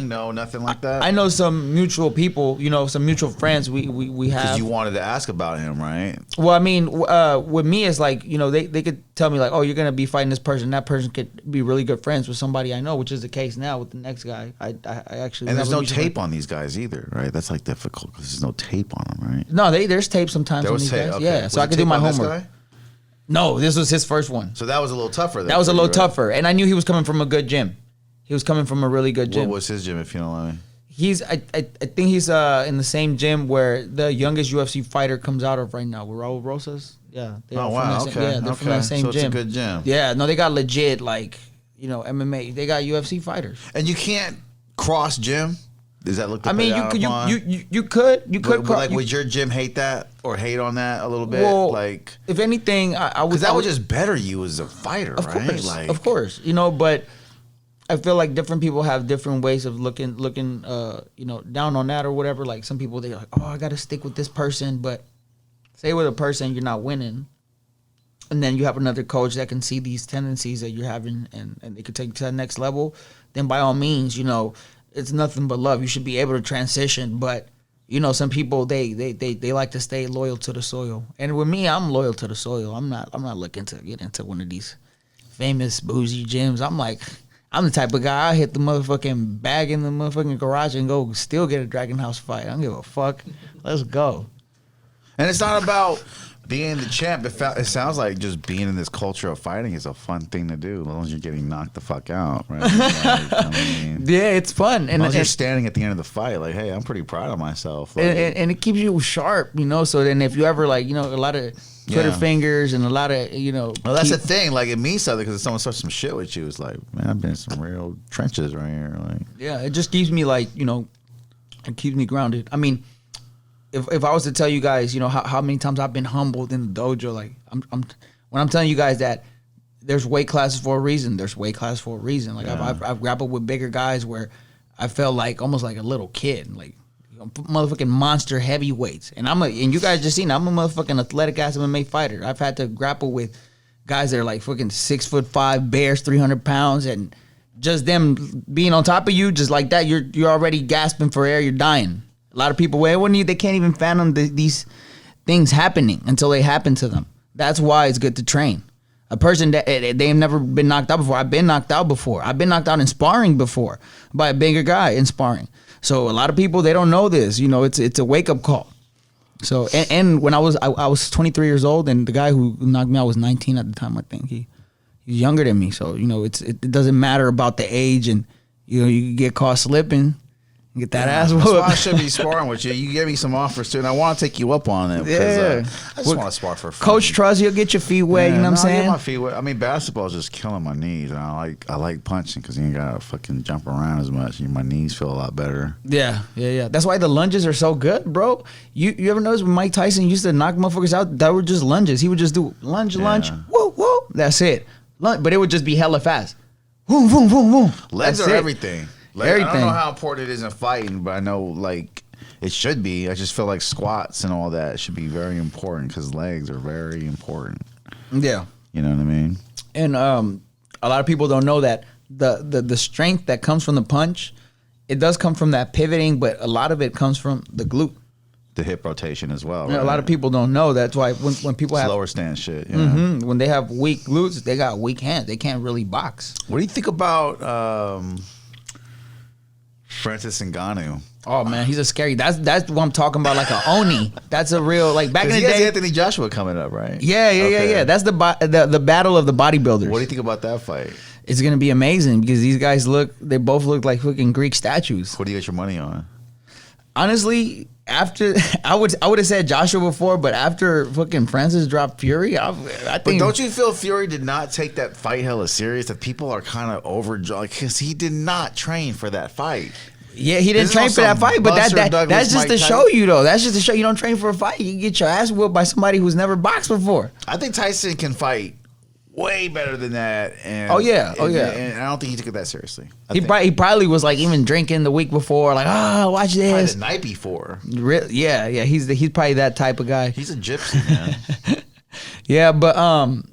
[SPEAKER 1] no nothing like that.
[SPEAKER 2] I know some mutual people, some mutual friends we have.
[SPEAKER 1] Because you wanted to ask about him, right?
[SPEAKER 2] Well, I mean, with me, it's like, they could tell me like, oh, you're gonna be fighting this person. That person could be really good friends with somebody I know, which is the case now with the next guy. I actually.
[SPEAKER 1] And there's no tape on these guys either, right? That's like difficult because there's no tape on them, right?
[SPEAKER 2] No, there's tape sometimes.
[SPEAKER 1] There
[SPEAKER 2] on
[SPEAKER 1] was
[SPEAKER 2] these
[SPEAKER 1] tape.
[SPEAKER 2] guys.
[SPEAKER 1] Okay.
[SPEAKER 2] Yeah,
[SPEAKER 1] Was
[SPEAKER 2] so I could do my homework. No, this was his first one.
[SPEAKER 1] So that was a little tougher.
[SPEAKER 2] That was a little tougher, and I knew he was coming from a good gym. He was coming from a really good gym.
[SPEAKER 1] What was his gym, if you don't mind?
[SPEAKER 2] I think he's in the same gym where the youngest UFC fighter comes out of right now, Raul Rosas. Yeah.
[SPEAKER 1] Oh wow. Okay.
[SPEAKER 2] Yeah, they're from that same
[SPEAKER 1] so it's
[SPEAKER 2] gym.
[SPEAKER 1] a good gym.
[SPEAKER 2] Yeah. No, they got legit MMA. They got UFC fighters.
[SPEAKER 1] And you can't cross gym. Does that look?
[SPEAKER 2] I mean, you could.
[SPEAKER 1] But like, would your gym hate that or hate on that a little bit?
[SPEAKER 2] Well,
[SPEAKER 1] like,
[SPEAKER 2] if anything, I would.
[SPEAKER 1] Because that would just better you as a fighter,
[SPEAKER 2] of
[SPEAKER 1] right?
[SPEAKER 2] Course, of course, but I feel like different people have different ways of looking, down on that or whatever. Like some people, they're like, oh, I got to stick with this person, but say with a person you're not winning, and then you have another coach that can see these tendencies that you're having, and they could take you to the next level. Then by all means, it's nothing but love. You should be able to transition, but some people they like to stay loyal to the soil. And with me, I'm loyal to the soil. I'm not looking to get into one of these famous bougie gyms. I'm the type of guy, I hit the motherfucking bag in the motherfucking garage and go still get a Dragon House fight. I don't give a fuck. Let's go.
[SPEAKER 1] And it's not about being the champ. It sounds like just being in this culture of fighting is a fun thing to do, as long as you're getting knocked the fuck out, right?
[SPEAKER 2] Yeah, it's fun.
[SPEAKER 1] And as long as you're standing at the end of the fight, like, hey, I'm pretty proud of myself. Like,
[SPEAKER 2] and it keeps you sharp, So then if you ever a lot of Twitter fingers and a lot of,
[SPEAKER 1] Well, that's the thing. Like, it means something because if someone starts some shit with you, it's like, man, I've been in some real trenches right here. Like,
[SPEAKER 2] yeah, it just keeps me it keeps me grounded. I mean, if I was to tell you guys, how many times I've been humbled in the dojo, like when I'm telling you guys that there's weight classes for a reason. There's weight classes for a reason. Like I've grappled with bigger guys where I felt like almost like a little kid, like motherfucking monster heavyweights. And and you guys just seen, I'm a motherfucking athletic ass MMA fighter. I've had to grapple with guys that are like fucking 6'5" bears, 300 pounds, and just them being on top of you, just like that, you're already gasping for air. You're dying. A lot of people, they can't even fathom these things happening until they happen to them. That's why it's good to train. A person that they've never been knocked out before. I've been knocked out before. I've been knocked out in sparring before by a bigger guy in sparring. So a lot of people, they don't know this. It's a wake up call. So and when I was 23 years old, and the guy who knocked me out was 19 at the time. I think he's younger than me. So it doesn't matter about the age, and you get caught slipping. Get that ass whooped.
[SPEAKER 1] That's why I should be sparring with you. You gave me some offers too, and I want to take you up on it.
[SPEAKER 2] Yeah,
[SPEAKER 1] I just want to spar for fun.
[SPEAKER 2] Coach Trust, you'll get your feet wet. You know what I'm saying?
[SPEAKER 1] I get my feet wet. I mean, basketball is just killing my knees, and I like punching because you ain't gotta fucking jump around as much. My knees feel a lot better.
[SPEAKER 2] Yeah. That's why the lunges are so good, bro. You ever notice when Mike Tyson used to knock motherfuckers out? That were just lunges. He would just do lunge, woo, woo. That's it. But it would just be hella fast. boom, boom, boom, boom.
[SPEAKER 1] Legs
[SPEAKER 2] That's
[SPEAKER 1] are
[SPEAKER 2] it.
[SPEAKER 1] everything. Like, I don't know how important it is in fighting, but I know like it should be. I just feel like squats and all that should be very important because legs are very important.
[SPEAKER 2] Yeah.
[SPEAKER 1] You know what I mean?
[SPEAKER 2] And a lot of people don't know that the strength that comes from the punch, it does come from that pivoting, but a lot of it comes from the glute.
[SPEAKER 1] The hip rotation as well.
[SPEAKER 2] Right? A lot of people don't know. That's why when people have
[SPEAKER 1] slower stance shit. Yeah.
[SPEAKER 2] when they have weak glutes, they got weak hands. They can't really box.
[SPEAKER 1] What do you think about Francis Ngannou?
[SPEAKER 2] Oh man, he's a scary. That's what I'm talking about. Like a oni. That's a real like back in the
[SPEAKER 1] He has
[SPEAKER 2] day.
[SPEAKER 1] Anthony Joshua coming up, right?
[SPEAKER 2] Yeah. That's the battle of the bodybuilders.
[SPEAKER 1] What do you think about that fight?
[SPEAKER 2] It's gonna be amazing because these guys they both look like fucking Greek statues.
[SPEAKER 1] What do you get your money on?
[SPEAKER 2] Honestly, after I would have said Joshua before, but after fucking Francis dropped Fury, I think.
[SPEAKER 1] But don't you feel Fury did not take that fight hella serious? That people are kind of overjoyed because he did not train for that fight.
[SPEAKER 2] Yeah, he didn't
[SPEAKER 1] This
[SPEAKER 2] train
[SPEAKER 1] is
[SPEAKER 2] for that
[SPEAKER 1] some
[SPEAKER 2] fight, but
[SPEAKER 1] Buster
[SPEAKER 2] that's
[SPEAKER 1] Douglas,
[SPEAKER 2] just
[SPEAKER 1] Mike
[SPEAKER 2] to show
[SPEAKER 1] Tyson.
[SPEAKER 2] you though. That's just to show you don't train for a fight. You get your ass whooped by somebody who's never boxed before.
[SPEAKER 1] I think Tyson can fight way better than that. And,
[SPEAKER 2] Oh, yeah.
[SPEAKER 1] And I don't think he took it that seriously.
[SPEAKER 2] He probably was like even drinking the week before, like watch
[SPEAKER 1] Probably
[SPEAKER 2] this.
[SPEAKER 1] the night before.
[SPEAKER 2] Yeah. He's probably that type of guy.
[SPEAKER 1] He's a gypsy, man.
[SPEAKER 2] Yeah, but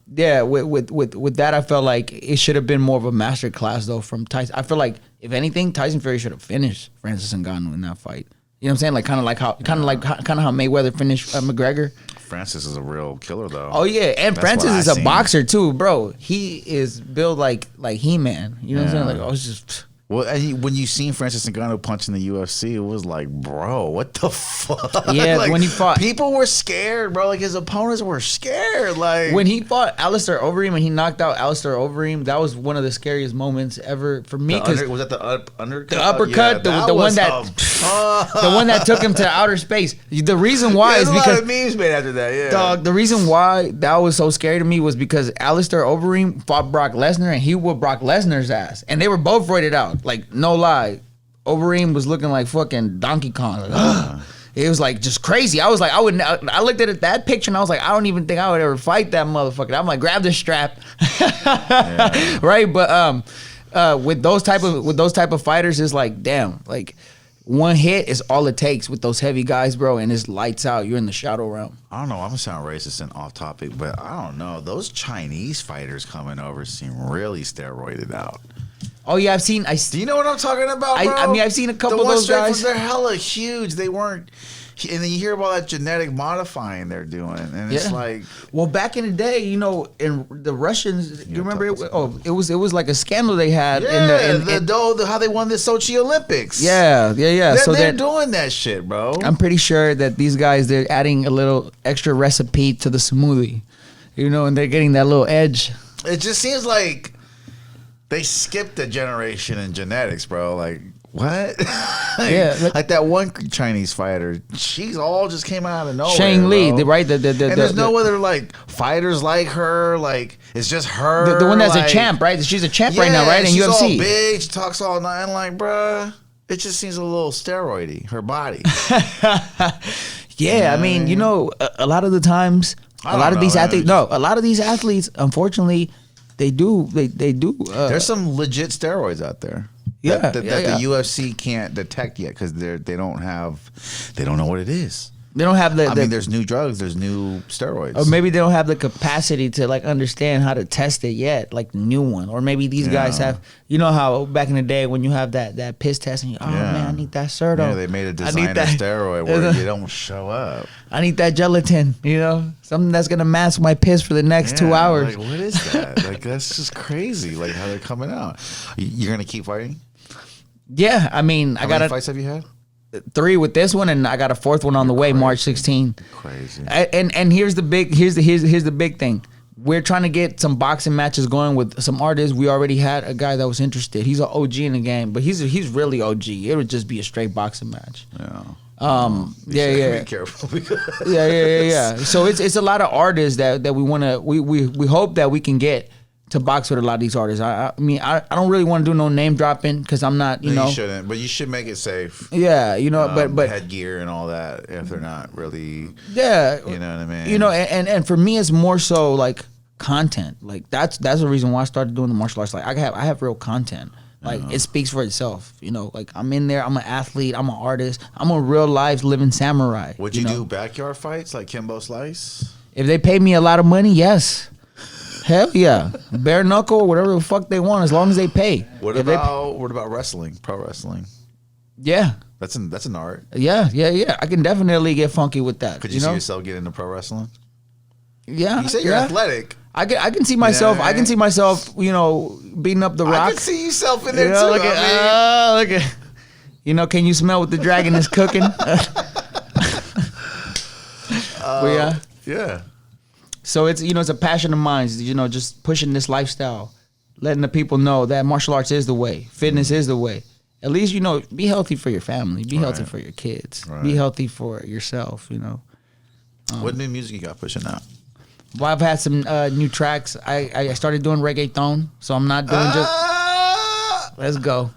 [SPEAKER 2] with that, I felt like it should have been more of a master class though from Tyson. I feel like if anything, Tyson Fury should have finished Francis Ngannou in that fight. You know what I'm saying? Like kind of how Mayweather finished McGregor.
[SPEAKER 1] Francis is a real killer, though.
[SPEAKER 2] Oh yeah, and
[SPEAKER 1] That's
[SPEAKER 2] Francis
[SPEAKER 1] what I
[SPEAKER 2] is a
[SPEAKER 1] seen.
[SPEAKER 2] boxer too, bro. He is built like He-Man. You know what I'm saying?
[SPEAKER 1] Yeah.
[SPEAKER 2] Like it's just.
[SPEAKER 1] Well, and when you seen Francis Ngannou punch in the UFC, it was like, bro, what the fuck?
[SPEAKER 2] Yeah,
[SPEAKER 1] Like,
[SPEAKER 2] when he fought-
[SPEAKER 1] people were scared, bro. Like his opponents were scared. Like
[SPEAKER 2] When he fought Alistair Overeem and he knocked out Alistair Overeem, that was one of the scariest moments ever for me because
[SPEAKER 1] was that the uppercut?
[SPEAKER 2] the uppercut, the one the one that took him to outer space. The reason why
[SPEAKER 1] There's
[SPEAKER 2] is
[SPEAKER 1] a lot
[SPEAKER 2] because
[SPEAKER 1] of memes made after that. Yeah,
[SPEAKER 2] dog. The reason why that was so scary to me was because Alistair Overeem fought Brock Lesnar and he whooped Brock Lesnar's ass, and they were both roided out. Like no lie, Overeem was looking like fucking Donkey Kong. Like, it was like just crazy. I was like, I looked at that picture and I was like, I don't even think I would ever fight that motherfucker. I'm like, grab the strap, right? But with those type of fighters, it's like, damn, like one hit is all it takes with those heavy guys, bro, and it's lights out. You're in the shadow realm.
[SPEAKER 1] I don't know. I'm gonna sound racist and off topic, but I don't know. Those Chinese fighters coming over seem really steroided out.
[SPEAKER 2] Oh yeah, I've seen.
[SPEAKER 1] Do you know what I'm talking about, bro?
[SPEAKER 2] I mean, I've seen a couple
[SPEAKER 1] the
[SPEAKER 2] of
[SPEAKER 1] ones
[SPEAKER 2] those
[SPEAKER 1] straight
[SPEAKER 2] guys.
[SPEAKER 1] from- They're hella huge. They weren't. And then you hear about that genetic modifying they're doing, and it's
[SPEAKER 2] Yeah.
[SPEAKER 1] like,
[SPEAKER 2] Well, back in the day, you know, in the Russians, you remember it?
[SPEAKER 1] talk
[SPEAKER 2] Oh, it was like a scandal they had.
[SPEAKER 1] yeah,
[SPEAKER 2] in
[SPEAKER 1] how they won the Sochi Olympics.
[SPEAKER 2] yeah. So
[SPEAKER 1] they're
[SPEAKER 2] then
[SPEAKER 1] doing that shit, bro.
[SPEAKER 2] I'm pretty sure that these guys they're adding a little extra recipe to the smoothie, you know, and they're getting that little edge.
[SPEAKER 1] It just seems like they skipped a generation in genetics, bro. Like what?
[SPEAKER 2] Yeah,
[SPEAKER 1] like that one Chinese fighter. She's all just came out of nowhere.
[SPEAKER 2] Shang Li,
[SPEAKER 1] bro.
[SPEAKER 2] right?
[SPEAKER 1] And there's no other like fighters like her. Like it's just her.
[SPEAKER 2] the one that's
[SPEAKER 1] like,
[SPEAKER 2] a champ, right? She's a champ right now, right? In
[SPEAKER 1] she's
[SPEAKER 2] UFC.
[SPEAKER 1] all big. She talks all night. I'm like, bruh, it just seems a little steroidy. Her body.
[SPEAKER 2] Yeah, I mean, you know, a lot of the times,
[SPEAKER 1] I
[SPEAKER 2] a lot
[SPEAKER 1] don't
[SPEAKER 2] of these
[SPEAKER 1] know, man.
[SPEAKER 2] athletes, a lot of these athletes, unfortunately, they do.
[SPEAKER 1] There's some legit steroids out there.
[SPEAKER 2] Yeah,
[SPEAKER 1] that
[SPEAKER 2] yeah.
[SPEAKER 1] the UFC can't detect yet because they don't know what it is.
[SPEAKER 2] They don't have
[SPEAKER 1] I mean, there's new drugs, there's new steroids.
[SPEAKER 2] or maybe they don't have the capacity to like understand how to test it yet, like the new one. Or maybe these guys
[SPEAKER 1] Yeah.
[SPEAKER 2] have, you know how back in the day when you have that piss test and you,
[SPEAKER 1] Yeah.
[SPEAKER 2] man, I need that Certo.
[SPEAKER 1] Yeah, they made a
[SPEAKER 2] I
[SPEAKER 1] designer
[SPEAKER 2] need that
[SPEAKER 1] steroid where you don't show up.
[SPEAKER 2] I need that gelatin, you know, something that's gonna mask my piss for the next 2
[SPEAKER 1] Yeah,
[SPEAKER 2] hours.
[SPEAKER 1] Like, what is that? Like, that's just crazy. Like how they're coming out. You're gonna keep fighting?
[SPEAKER 2] Yeah, I mean,
[SPEAKER 1] How
[SPEAKER 2] I got
[SPEAKER 1] many fights have you had?
[SPEAKER 2] 3 with this one, and I got a 4th one on the way, March 16.
[SPEAKER 1] Crazy.
[SPEAKER 2] And here's the big thing. We're trying to get some boxing matches going with some artists. We already had a guy that was interested. He's an OG in the game, but he's really OG. It would just be a straight boxing match.
[SPEAKER 1] Yeah.
[SPEAKER 2] Yeah.
[SPEAKER 1] Be careful because
[SPEAKER 2] Yeah. So it's a lot of artists that we want to we hope that we can get to box with a lot of these artists. I mean I don't really want to do no name dropping because I'm not you know.
[SPEAKER 1] You shouldn't, but you should make it safe.
[SPEAKER 2] Yeah, you know, but
[SPEAKER 1] headgear and all that if they're not really.
[SPEAKER 2] yeah,
[SPEAKER 1] You know what I mean?
[SPEAKER 2] You know, and for me it's more so like content. Like that's the reason why I started doing the martial arts. Like I have real content. Like it speaks for itself, you know. Like I'm in there. I'm an athlete. I'm an artist. I'm a real life living samurai.
[SPEAKER 1] Would you
[SPEAKER 2] know?
[SPEAKER 1] do backyard fights like Kimbo Slice?
[SPEAKER 2] If they pay me a lot of money, yes. Hell yeah, bare knuckle, whatever the fuck they want, as long as they pay.
[SPEAKER 1] What about wrestling? Pro wrestling?
[SPEAKER 2] Yeah,
[SPEAKER 1] that's an art.
[SPEAKER 2] Yeah. I can definitely get funky with that.
[SPEAKER 1] Could you see yourself getting into pro wrestling?
[SPEAKER 2] Yeah,
[SPEAKER 1] you say you're athletic.
[SPEAKER 2] I can see myself. I can see myself. You know, beating up the Rock.
[SPEAKER 1] I can see yourself in there too.
[SPEAKER 2] Look at. You know, can you smell what the dragon is cooking?
[SPEAKER 1] Yeah.
[SPEAKER 2] So it's it's a passion of mine. You know, just pushing this lifestyle, letting the people know that martial arts is the way, fitness is the way. At least be healthy for your family, be healthy for your kids, be healthy for yourself. You know.
[SPEAKER 1] What new music you got pushing out?
[SPEAKER 2] Well, I've had some new tracks. I started doing reggaeton, so I'm not doing just. Let's go.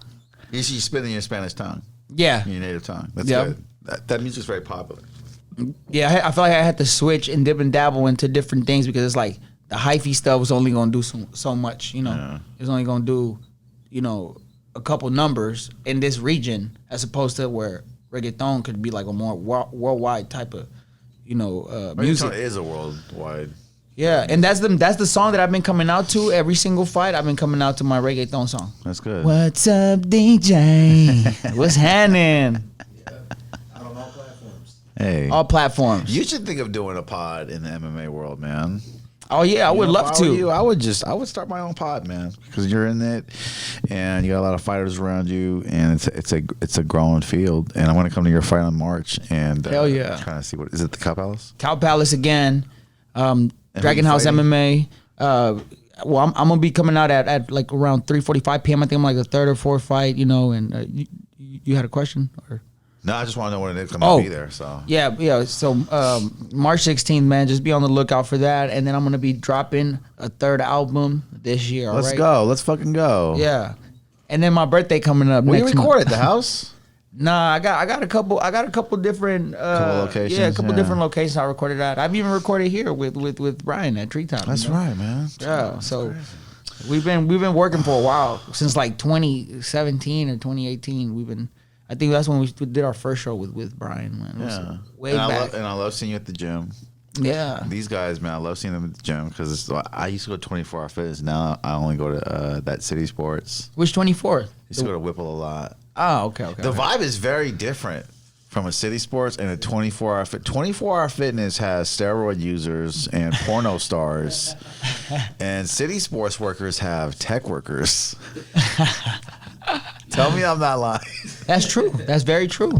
[SPEAKER 1] You spitting your Spanish tongue.
[SPEAKER 2] Yeah.
[SPEAKER 1] Your native tongue. That's good. That music's very popular.
[SPEAKER 2] Yeah, I feel like I had to switch and dip and dabble into different things because it's like the hyphy stuff was only going to do so much, you know. Yeah. It's only going to do, a couple numbers in this region as opposed to where reggaeton could be like a more worldwide type of, music.
[SPEAKER 1] Reggaeton is a worldwide.
[SPEAKER 2] Yeah, and that's the song that I've been coming out to every single fight. I've been coming out to my reggaeton song.
[SPEAKER 1] That's good.
[SPEAKER 2] What's up, DJ? What's happening?
[SPEAKER 3] On all platforms.
[SPEAKER 1] Hey,
[SPEAKER 2] all platforms.
[SPEAKER 1] You should think of doing a pod in the MMA world, man.
[SPEAKER 2] Oh yeah, I would love to.
[SPEAKER 1] I would start my own pod, man, because you're in it, and you got a lot of fighters around you, and it's a growing field. And I want to come to your fight in March, and
[SPEAKER 2] hell yeah,
[SPEAKER 1] trying to see what is it, the Cow Palace?
[SPEAKER 2] Cow Palace again. Dragon House MMA. Well, I'm gonna be coming out at like around 3:45 p.m. I think I'm like the third or fourth fight, and you had a question or?
[SPEAKER 1] No, I just want to know when it is. I'm gonna be there. So
[SPEAKER 2] yeah. So March 16th, man, just be on the lookout for that. And then I'm gonna be dropping a third album this year.
[SPEAKER 1] Let's go. Let's fucking go.
[SPEAKER 2] Yeah. And then my birthday coming up.
[SPEAKER 1] Will you record at the house?
[SPEAKER 2] Nah, I got a couple different
[SPEAKER 1] locations.
[SPEAKER 2] Yeah, a couple different locations I recorded at. I've even recorded here with Brian at Treetop.
[SPEAKER 1] That's right, man.
[SPEAKER 2] Yeah. So we've been working for a while, since like 2017 or 2018. I think that's when we did our first show with Brian, man.
[SPEAKER 1] Yeah.
[SPEAKER 2] Way back.
[SPEAKER 1] I love seeing you at the gym.
[SPEAKER 2] Yeah.
[SPEAKER 1] These guys, man, I love seeing them at the gym because I used to go 24 Hour Fitness. Now I only go to that City Sports.
[SPEAKER 2] Which 24th?
[SPEAKER 1] Used to go to Whipple a lot.
[SPEAKER 2] Oh, okay.
[SPEAKER 1] The vibe is very different from a City Sports and a 24 Hour Fit. 24 Hour Fitness has steroid users and porno stars, and City Sports workers have tech workers. Tell me I'm not lying.
[SPEAKER 2] That's true. That's very true.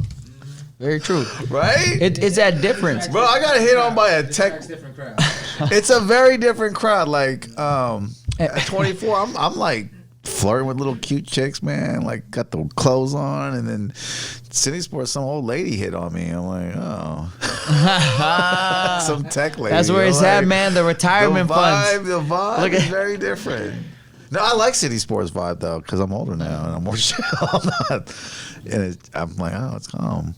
[SPEAKER 2] Very true.
[SPEAKER 1] Right?
[SPEAKER 2] It's that difference.
[SPEAKER 1] Bro, I got hit on by a tech.
[SPEAKER 3] Different crowd.
[SPEAKER 1] It's a very different crowd. Like, at 24, I'm like flirting with little cute chicks, man. Like, got the clothes on, and then City Sports, some old lady hit on me. I'm like, oh, some tech lady.
[SPEAKER 2] That's where it's at, man. The retirement funds.
[SPEAKER 1] The vibe is very different. No, I like City Sports vibe though, because I'm older now and I'm more chill. I'm like, oh, it's calm.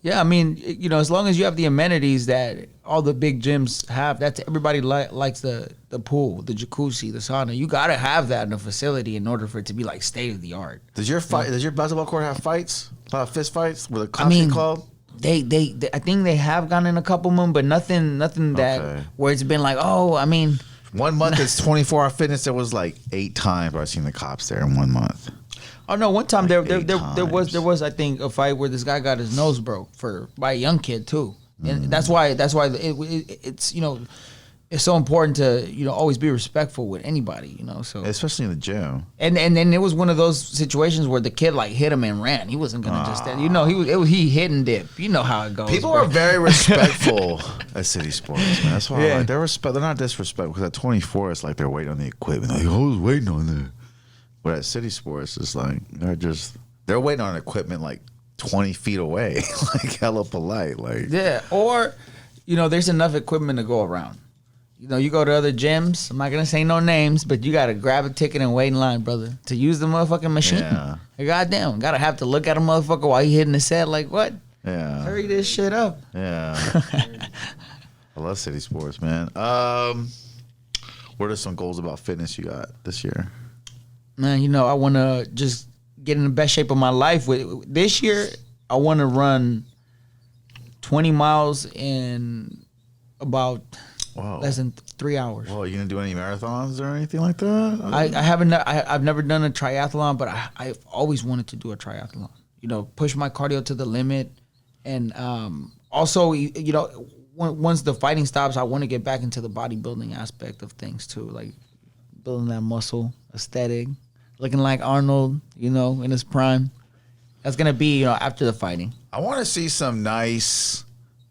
[SPEAKER 2] Yeah, I mean, as long as you have the amenities that all the big gyms have, that's everybody likes the pool, the jacuzzi, the sauna. You gotta have that in a facility in order for it to be like state of the art.
[SPEAKER 1] Does your basketball court have fights? A lot of fist fights with a cops get called?
[SPEAKER 2] They I think they have gone in a couple of them, but nothing that where it's been like, oh, I mean.
[SPEAKER 1] 1 month is 24 Hour Fitness. There was like 8 times where I seen the cops there in 1 month.
[SPEAKER 2] Oh no! One time
[SPEAKER 1] like
[SPEAKER 2] there was I think a fight where this guy got his nose broke by a young kid too, and that's why it's it's so important to always be respectful with anybody so
[SPEAKER 1] especially in the gym.
[SPEAKER 2] And then it was one of those situations where the kid like hit him and ran. He wasn't gonna just he hit and dip. You know how it goes.
[SPEAKER 1] People are very respectful at City Sports, man. That's why they're not disrespectful because at 24 it's like they're waiting on the equipment. Like, who's waiting on that? But at City Sports, it's like they're waiting on equipment like 20 feet away, like hella polite, like
[SPEAKER 2] or there's enough equipment to go around. You go to other gyms. I'm not gonna say no names, but you gotta grab a ticket and wait in line, brother, to use the motherfucking machine. Yeah. Goddamn, gotta have to look at a motherfucker while he hitting the set. Like what?
[SPEAKER 1] Yeah.
[SPEAKER 2] Hurry this shit up.
[SPEAKER 1] Yeah. I love City Sports, man. What are some goals about fitness you got this year?
[SPEAKER 2] Man, you know, I want to just get in the best shape of my life. With this year, I want to run 20 miles in about less than 3 hours.
[SPEAKER 1] Well, are you gonna do any marathons or anything like that?
[SPEAKER 2] I haven't. I've never done a triathlon, but I've always wanted to do a triathlon. You know, push my cardio to the limit, and also, you know, once the fighting stops, I want to get back into the bodybuilding aspect of things too, like building that muscle, aesthetic, looking like Arnold, you know, in his prime. That's gonna be, you know, after the fighting.
[SPEAKER 1] I want to see some nice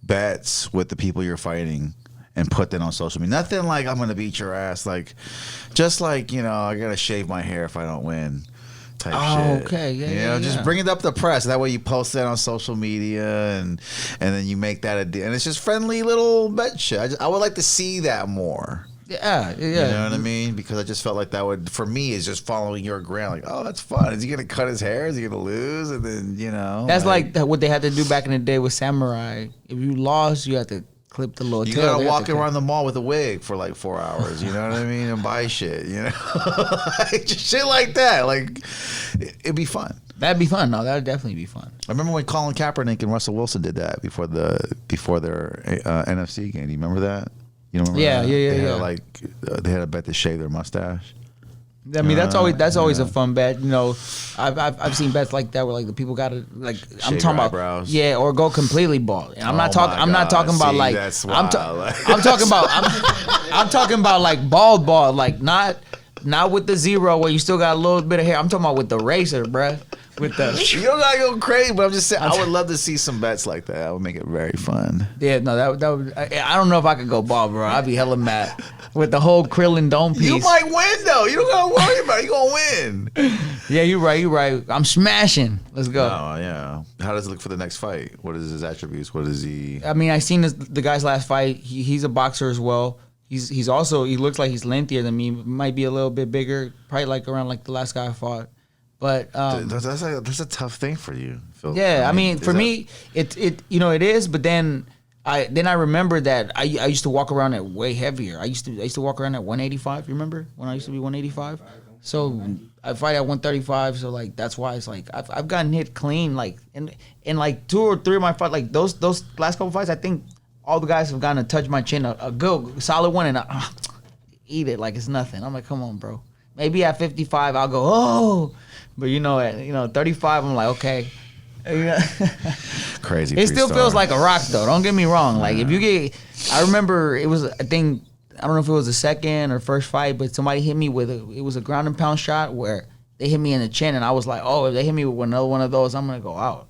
[SPEAKER 1] bets with the people you're fighting and put that on social media. Nothing like I'm gonna beat your ass, like just like, you know, I gotta shave my hair if I don't win type shit.
[SPEAKER 2] Okay, yeah,
[SPEAKER 1] you
[SPEAKER 2] yeah,
[SPEAKER 1] know, just
[SPEAKER 2] yeah.
[SPEAKER 1] bring it up to the press. That way you post that on social media and then you make that a deal. And it's just friendly little bet shit. I would like to see that more.
[SPEAKER 2] Yeah, yeah.
[SPEAKER 1] You know what I mean? Because I just felt like that would, for me, is just following your ground. Like, oh, that's fun. Is he gonna cut his hair? Is he gonna lose? And then, you know,
[SPEAKER 2] That's like what they had to do back in the day with samurai. If you lost, you had to clip the little
[SPEAKER 1] you
[SPEAKER 2] tail.
[SPEAKER 1] gotta
[SPEAKER 2] They had
[SPEAKER 1] walk
[SPEAKER 2] to
[SPEAKER 1] around the mall with a wig for like 4 hours. You know what I mean? And buy shit. You know, like, just shit like that. Like, it'd be fun.
[SPEAKER 2] That'd be fun. No, that'd definitely be fun.
[SPEAKER 1] I remember when Colin Kaepernick and Russell Wilson did that before their NFC game. Do you remember that? You don't remember?
[SPEAKER 2] Yeah,
[SPEAKER 1] that?
[SPEAKER 2] yeah,
[SPEAKER 1] They
[SPEAKER 2] yeah.
[SPEAKER 1] had they had a bet to shave their mustache.
[SPEAKER 2] I mean, that's always
[SPEAKER 1] yeah.
[SPEAKER 2] a fun bet. You know, I've seen bets like that where like the people got to like I'm
[SPEAKER 1] Shave
[SPEAKER 2] talking
[SPEAKER 1] your
[SPEAKER 2] about
[SPEAKER 1] eyebrows.
[SPEAKER 2] yeah, or go completely bald. And I'm not
[SPEAKER 1] Oh
[SPEAKER 2] talking.
[SPEAKER 1] my
[SPEAKER 2] I'm not
[SPEAKER 1] God.
[SPEAKER 2] talking about
[SPEAKER 1] See,
[SPEAKER 2] like
[SPEAKER 1] that's
[SPEAKER 2] I'm
[SPEAKER 1] wild.
[SPEAKER 2] talking about I'm talking about like bald, like not with the zero where you still got a little bit of hair. I'm talking about with the razor, bruh. With the
[SPEAKER 1] You don't gotta go crazy, but I'm just saying I would love to see some bets like that. That would make it very fun.
[SPEAKER 2] yeah, no, that would. I don't know if I could go bald, bro. I'd be hella mad with the whole Krillin dome piece.
[SPEAKER 1] You might win though. You don't gotta worry about it. You gonna win.
[SPEAKER 2] Yeah, you're right. I'm smashing. Let's go.
[SPEAKER 1] Oh yeah. How does it look for the next fight? What is his attributes? What is he?
[SPEAKER 2] I mean, I seen the guy's last fight. He's a boxer as well. He's also, he looks like he's lengthier than me. Might be a little bit bigger, probably like around like the last guy I fought. But
[SPEAKER 1] That's a tough thing for you, Phil.
[SPEAKER 2] yeah, I mean,
[SPEAKER 1] is
[SPEAKER 2] for
[SPEAKER 1] that-
[SPEAKER 2] me, it you know it is. But then I remember that I used to walk around at way heavier. I used to walk around at 185. You remember when I used to be 185? So I fight at 135. So like that's why it's like I've gotten hit clean like in like 2 or 3 of my fights, like those last couple fights. I think all the guys have gotten to touch my chin a good solid one, and I eat it like it's nothing. I'm like, come on, bro. Maybe at 55 I'll go oh, but at 35 I'm like okay.
[SPEAKER 1] Crazy.
[SPEAKER 2] It still
[SPEAKER 1] freestyle.
[SPEAKER 2] feels like a rock though. Don't get me wrong. Like if you get, I remember it was I don't know if it was the second or first fight, but somebody hit me with it was a ground and pound shot where they hit me in the chin, and I was like, oh, if they hit me with another one of those, I'm gonna go out.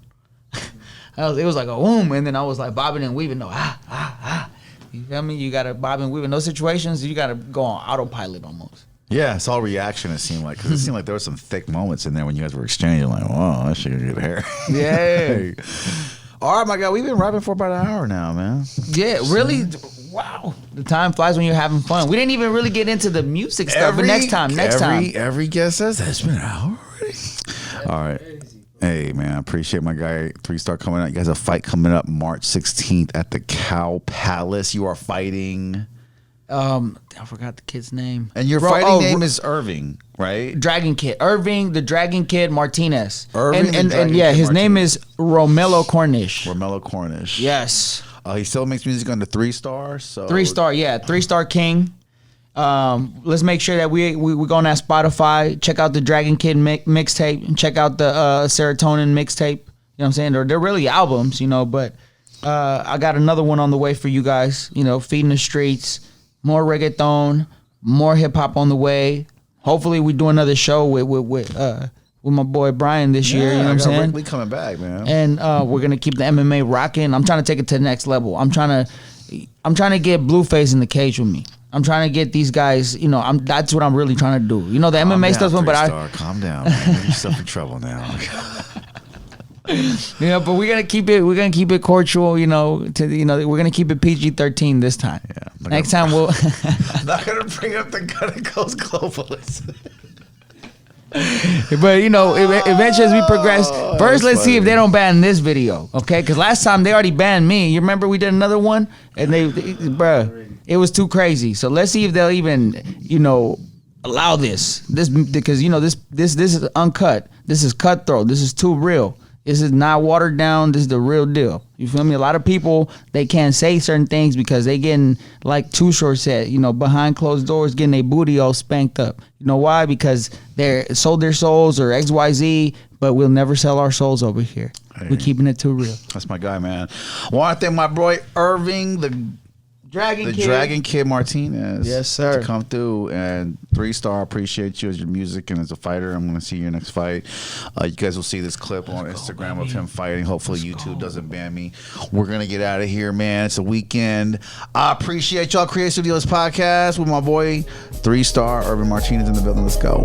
[SPEAKER 2] It was like a boom, and then I was like bobbing and weaving. No, You feel me? You gotta bob and weave in those situations. You gotta go on autopilot almost.
[SPEAKER 1] Yeah, it's all reaction. It seemed like because it seemed like there were some thick moments in there when you guys were exchanging. Like, wow, that shit gonna get hair.
[SPEAKER 2] Yeah.
[SPEAKER 1] All right, my God, we've been rapping for about an hour now, man.
[SPEAKER 2] Yeah, really. Wow, the time flies when you're having fun. We didn't even really get into the music stuff, but next time.
[SPEAKER 1] Every guest says that's been an hour already. All right. Hey, man, I appreciate my guy 3-Star coming out. You guys have a fight coming up March 16th at the Cow Palace. You are fighting.
[SPEAKER 2] I forgot the kid's name.
[SPEAKER 1] And your fighting name is Irving, right?
[SPEAKER 2] Dragon Kid. Irving, the Dragon Kid Martinez.
[SPEAKER 1] Irving,
[SPEAKER 2] and
[SPEAKER 1] Dragon
[SPEAKER 2] yeah,
[SPEAKER 1] Kid
[SPEAKER 2] his name
[SPEAKER 1] Martinez.
[SPEAKER 2] is Romello Cornish.
[SPEAKER 1] Romello Cornish.
[SPEAKER 2] Yes.
[SPEAKER 1] He still makes music on the 3-Star. So
[SPEAKER 2] 3-Star, yeah. 3-Star King. Let's make sure that we're going at Spotify. Check out the Dragon Kid mixtape and check out the Serotonin mixtape. You know what I'm saying? They're really albums, but I got another one on the way for you guys. Feeding the streets, more reggaeton, more hip hop on the way. Hopefully we do another show with my boy Brian this year. You know what I'm saying?
[SPEAKER 1] We coming back, man.
[SPEAKER 2] And we're gonna keep the MMA rocking. I'm trying to take it to the next level. I'm trying to get Blueface in the cage with me. I'm trying to get these guys. That's what I'm really trying to do. The MMA stuff, but
[SPEAKER 1] calm down, man. Get yourself in trouble now.
[SPEAKER 2] But we're gonna keep it. We're gonna keep it cordial. We're gonna keep it PG-13 this time.
[SPEAKER 1] Yeah.
[SPEAKER 2] Next time we'll.
[SPEAKER 1] I'm not gonna bring up the gun that goes globalist.
[SPEAKER 2] But you know, eventually as we progress, first let's see if they don't ban this video, okay? Because last time they already banned me. You remember we did another one, and bruh, it was too crazy. So let's see if they'll even, you know, allow this because you know this is uncut. This is cutthroat. This is too real. This is not watered down. This is the real deal. You feel me? A lot of people, they can't say certain things because they getting, like Too Short said, you know, behind closed doors, getting their booty all spanked up. You know why? Because they sold their souls or XYZ, but we'll never sell our souls over here.
[SPEAKER 1] Hey.
[SPEAKER 2] We're keeping it too real.
[SPEAKER 1] That's my guy, man. I want to thank my boy Irving, the Dragon Kid Martinez.
[SPEAKER 2] Yes, sir.
[SPEAKER 1] To come through, and 3-star, appreciate you as your music and as a fighter. I'm going to see your next fight. You guys will see this clip on Instagram of him fighting. Hopefully YouTube doesn't ban me. We're going to get out of here, man. It's a weekend. I appreciate y'all. Creative Studios Podcast with my boy 3-star Irving Martinez in the building. Let's go.